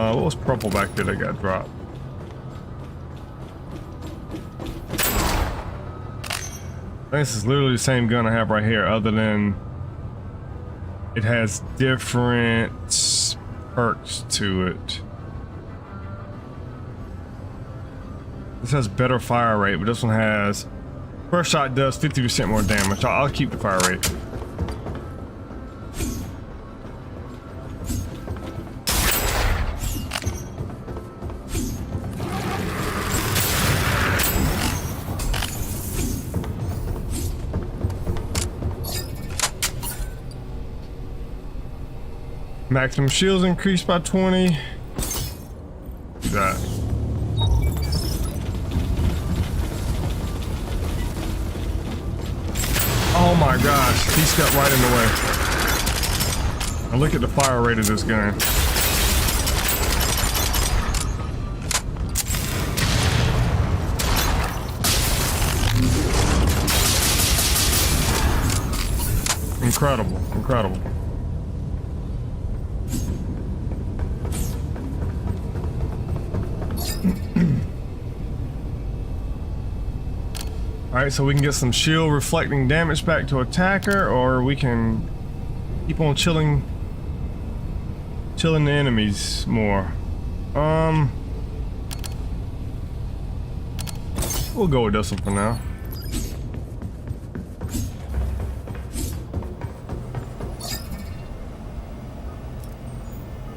What was purple back there that got dropped? I think this is literally the same gun I have right here, other than it has different perks to it. This has better fire rate, but this one has... First shot does 50% more damage. I'll keep the fire rate. Maximum shields increased by 20. Do that. Oh my gosh, he stepped right in the way. Now look at the fire rate of this gun. Incredible, incredible. Alright, so we can get some shield reflecting damage back to attacker, or we can keep on chilling the enemies more. We'll go with this one for now.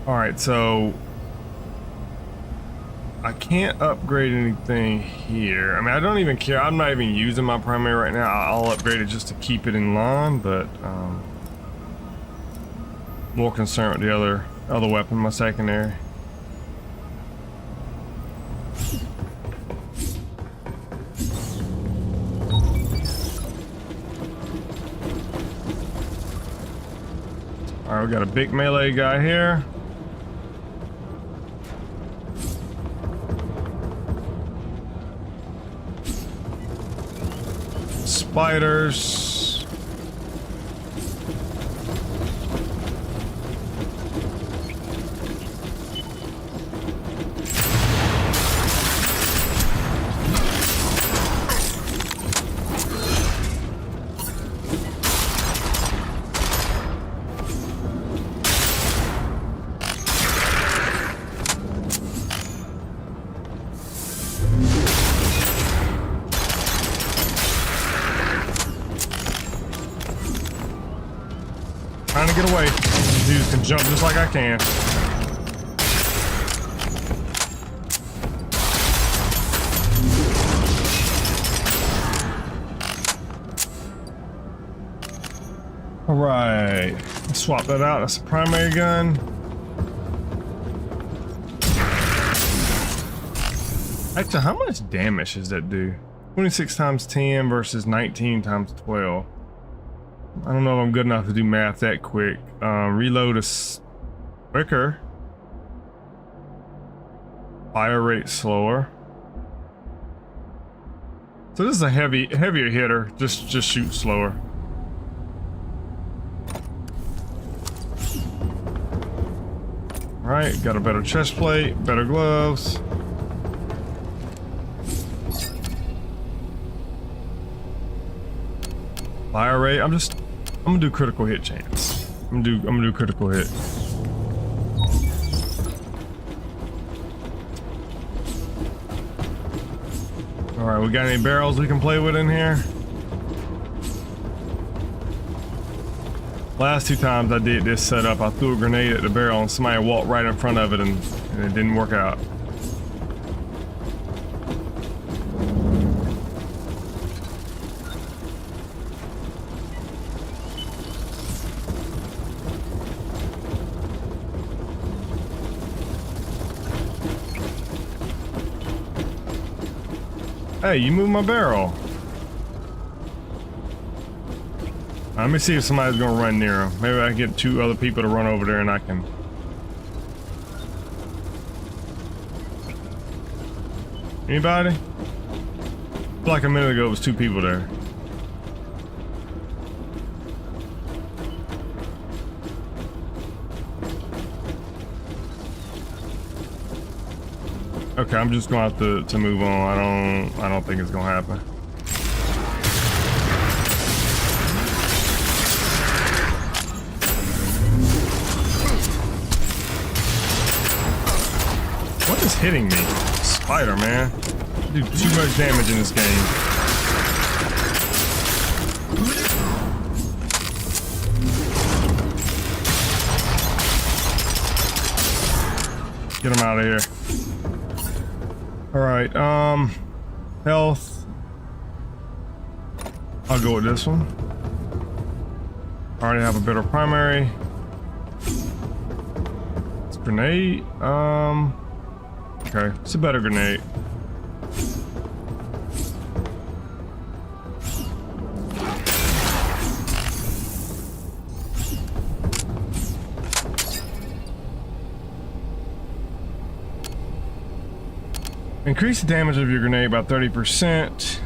Alright, so I can't upgrade anything here. I mean, I don't even care. I'm not even using my primary right now. I'll upgrade it just to keep it in line, but more concerned with the other weapon, my secondary. All right, we got a big melee guy here. Spiders. Trying to get away. These dudes can jump just like I can. All right, let's swap that out. That's a primary gun. Actually, how much damage does that do? 26 times 10 versus 19 times 12. I don't know if I'm good enough to do math that quick. Reload is quicker. Fire rate slower. So this is a heavier hitter. Just shoot slower. All right, got a better chest plate, better gloves. Fire rate. I'm gonna do critical hit chance. I'm gonna do critical hit. All right, we got any barrels we can play with in here? Last two times I did this setup, I threw a grenade at the barrel and somebody walked right in front of it and it didn't work out. Hey, you moved my barrel. Let me see if somebody's gonna run near him. Maybe I can get 2 other people to run over there and I can... Anybody? I feel like a minute ago it was 2 people there. Okay, I'm just gonna have to move on. I don't think it's gonna happen. What is hitting me? Spider, man. I do too much damage in this game. Get him out of here. Alright, health. I'll go with this one. I already have a better primary. It's grenade. Okay, it's a better grenade. Increase the damage of your grenade by 30%.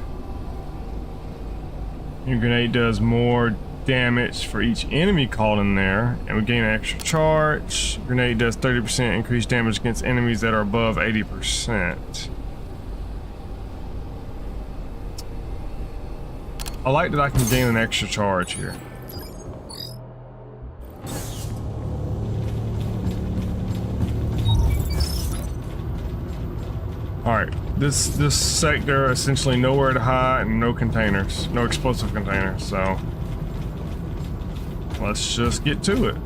Your grenade does more damage for each enemy caught in there, and we gain an extra charge. Grenade does 30% increased damage against enemies that are above 80%. I like that I can gain an extra charge here. Alright, this sector essentially nowhere to hide and no containers, no explosive containers, so let's just get to it.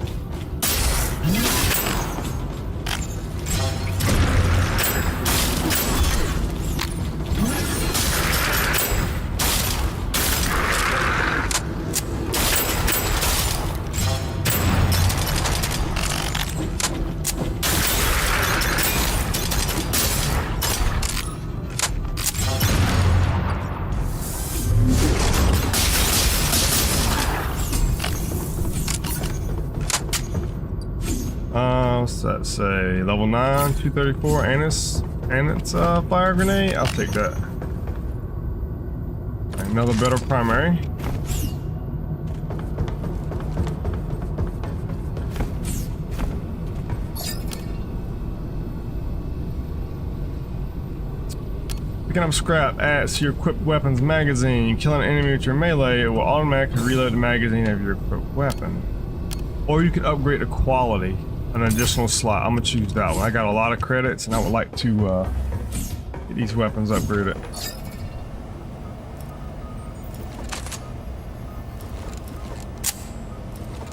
What's that say? Level 9, 234, and it's fire grenade. I'll take that. Another better primary. Picking up scrap adds to your equipped weapons magazine. You kill an enemy with your melee, it will automatically reload the magazine of your equipped weapon. Or you can upgrade the quality. An additional slot. I'm gonna choose that one. I got a lot of credits and I would like to get these weapons upgraded.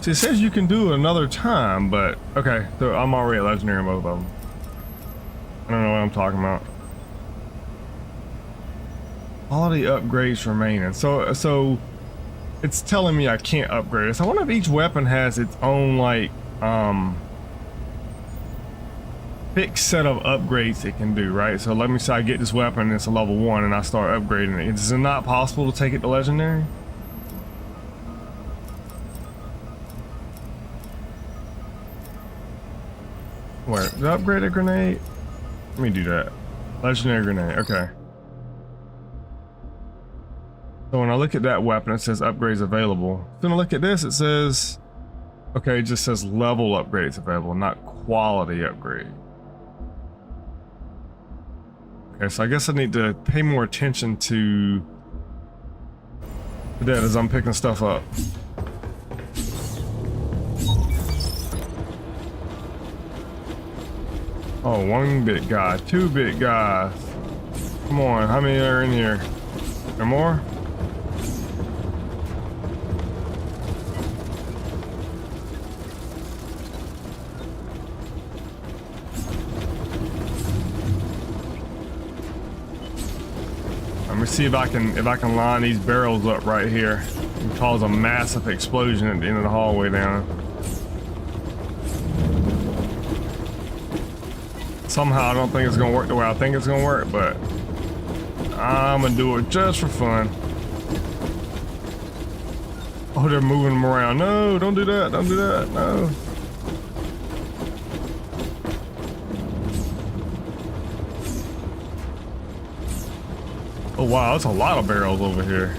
See, it says you can do it another time, but okay, so I'm already at legendary in both of them. I don't know what I'm talking about. Quality upgrades remaining. So it's telling me I can't upgrade it. So I wonder if each weapon has its own like fixed set of upgrades it can do, right? So let me say I get this weapon and it's a level 1 and I start upgrading it. Is it not possible to take it to legendary? Where? Did I upgrade a grenade? Let me do that. Legendary grenade, okay. So when I look at that weapon, it says upgrades available. So when I look at this, it says, okay, it just says level upgrades available, not quality upgrade. Okay, so I guess I need to pay more attention to Dead as I'm picking stuff up. Oh, one bit guy, two bit guys. Come on, how many are in here? There more? Let me see if I can line these barrels up right here and cause a massive explosion at the end of the hallway down. Somehow I don't think it's gonna work the way I think it's gonna work, but I'm gonna do it just for fun. Oh, they're moving them around. No, don't do that. Don't do that. No. Oh wow, that's a lot of barrels over here.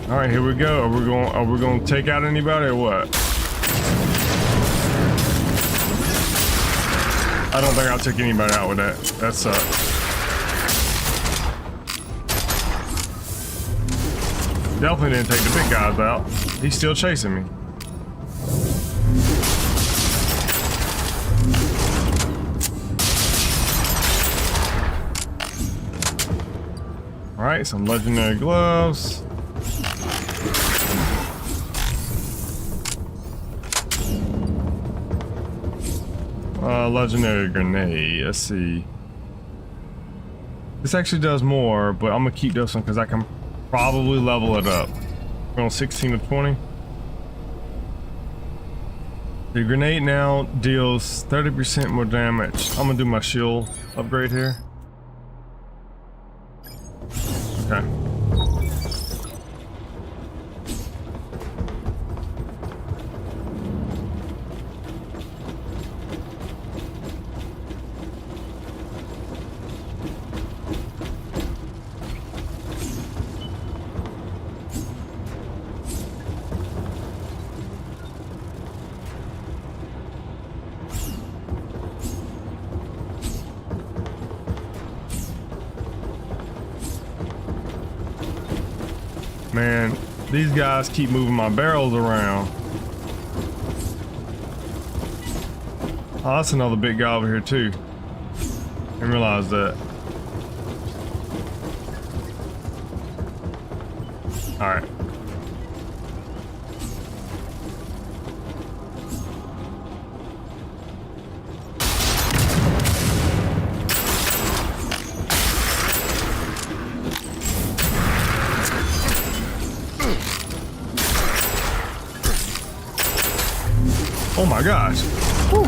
All right, here we go. Are we going to take out anybody or what? I don't think I'll take anybody out with that. That sucks. Definitely didn't take the big guys out. He's still chasing me. All right, some legendary gloves. Legendary grenade. Let's see. This actually does more, but I'm gonna keep this one because I can probably level it up. We're on 16 to 20. The grenade now deals 30% more damage. I'm gonna do my shield upgrade here. Okay. Man, these guys keep moving my barrels around. Oh, that's another big guy over here too. Didn't realize that. All right. Oh my gosh. Whew.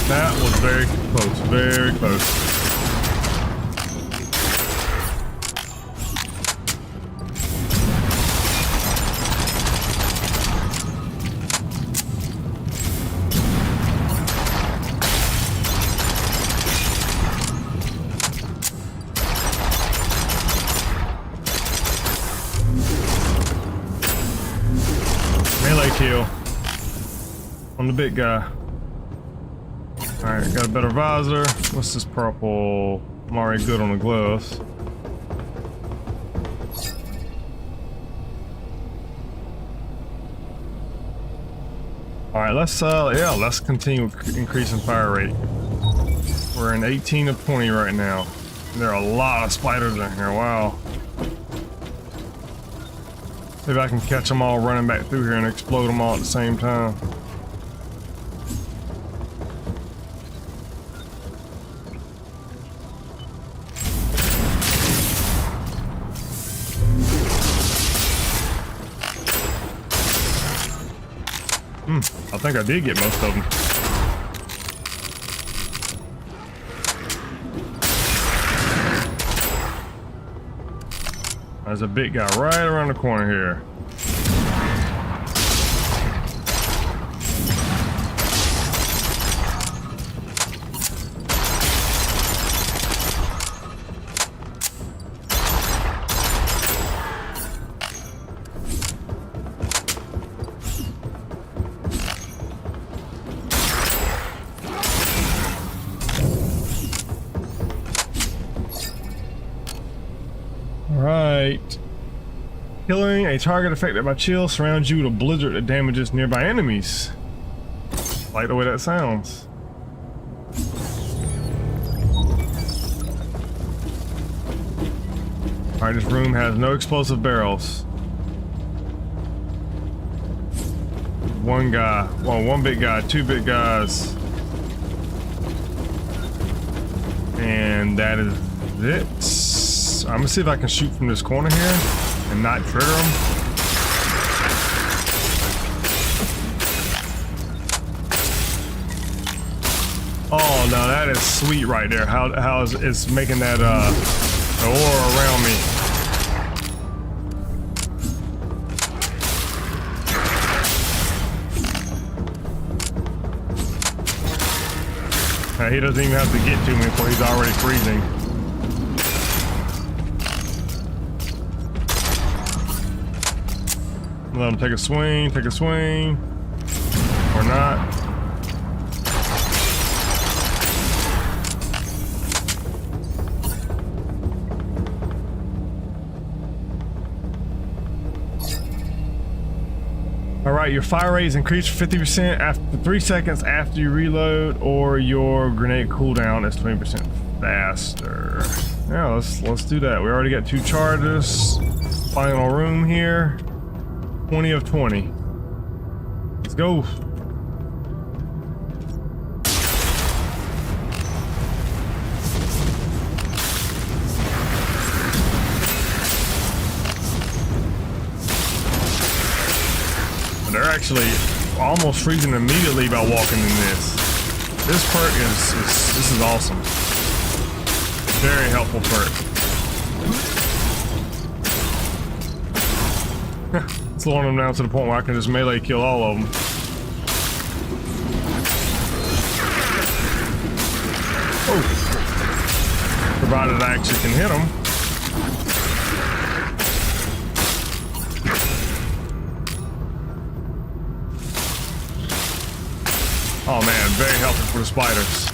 That was very close, very close. Melee kill. On the big guy. Alright, got a better visor. What's this purple? I'm already good on the gloves. Alright, let's continue increasing fire rate. We're in 18 of 20 right now. There are a lot of spiders in here, wow. See if I can catch them all running back through here and explode them all at the same time. I think I did get most of them. There's a big guy right around the corner here. right. Killing a target affected by chill surrounds you with a blizzard that damages nearby enemies. Like the way that sounds. Alright, this room has no explosive barrels. One guy. Well, one big guy, two big guys. And that is it. I'm gonna see if I can shoot from this corner here and not trigger him. Oh no, that is sweet right there. How is it's making that the aura around me. He doesn't even have to get to me before he's already freezing. Let him take a swing, or not. Alright, your fire rate is increased 50% after 3 seconds after you reload, or your grenade cooldown is 20% faster. Yeah, let's do that. We already got 2 charges. Final room here. 20 of 20. Let's go. They're actually almost freezing immediately by walking in this. This perk this is awesome. Very helpful perk. Slowing them down to the point where I can just melee kill all of them. Oh. Provided I actually can hit them. Oh man, very helpful for the spiders.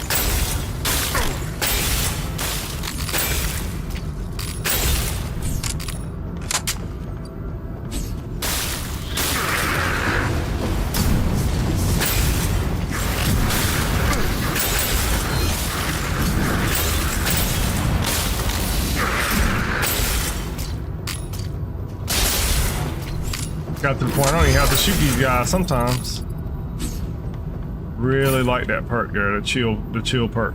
Got to the point I don't even have to shoot these guys sometimes. Really like that perk there, the chill perk.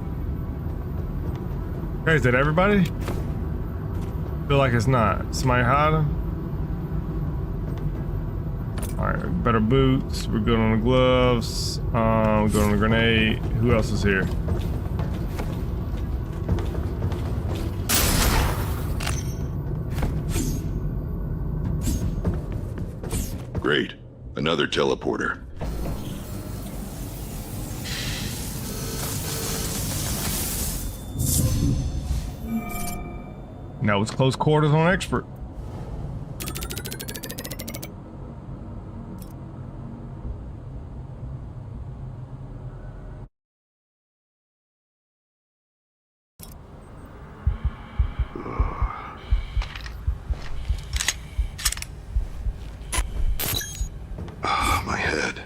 Okay, is that everybody? Feel like it's not. Somebody hiding? Alright, better boots. We're good on the gloves. We're good on the grenade. Who else is here? Great. Another teleporter. Now it's close quarters on expert. My head.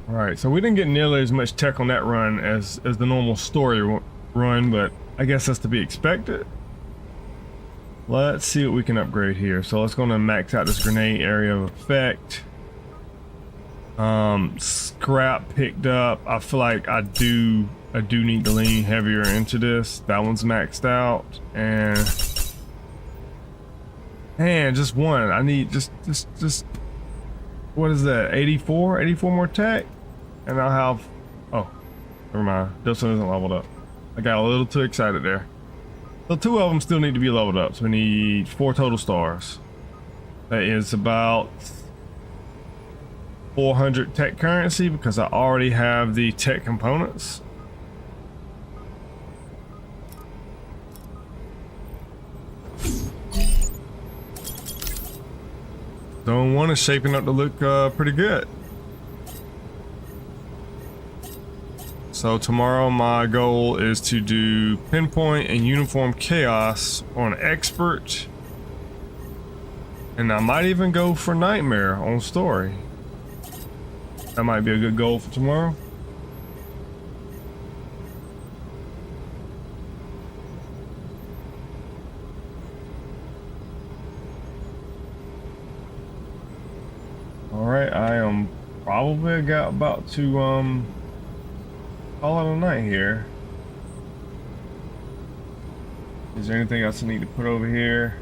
All right, so we didn't get nearly as much tech on that run as the normal story run, but I guess that's to be expected. Let's see what we can upgrade here. So let's go and max out this grenade area of effect. Scrap picked up. I feel like I do need to lean heavier into this. That one's maxed out, and just one. I need just what is that? 84 more tech, and I'll have. Oh, never mind. This one isn't leveled up. I got a little too excited there. So 2 of them still need to be leveled up. So we need 4 total stars. That is about 400 tech currency because I already have the tech components. Zone 1 is shaping up to look pretty good. So tomorrow my goal is to do pinpoint and uniform chaos on expert. And I might even go for nightmare on story. That might be a good goal for tomorrow. Alright, I am probably about to call it a night here. Is there anything else I need to put over here?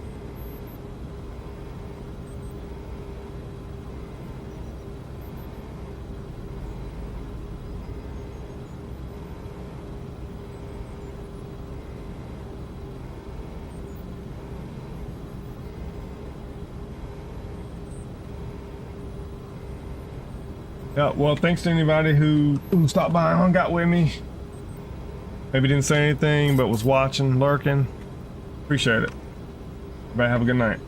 Yeah, well, thanks to anybody who stopped by and hung out with me. Maybe didn't say anything, but was watching, lurking. Appreciate it. Everybody have a good night.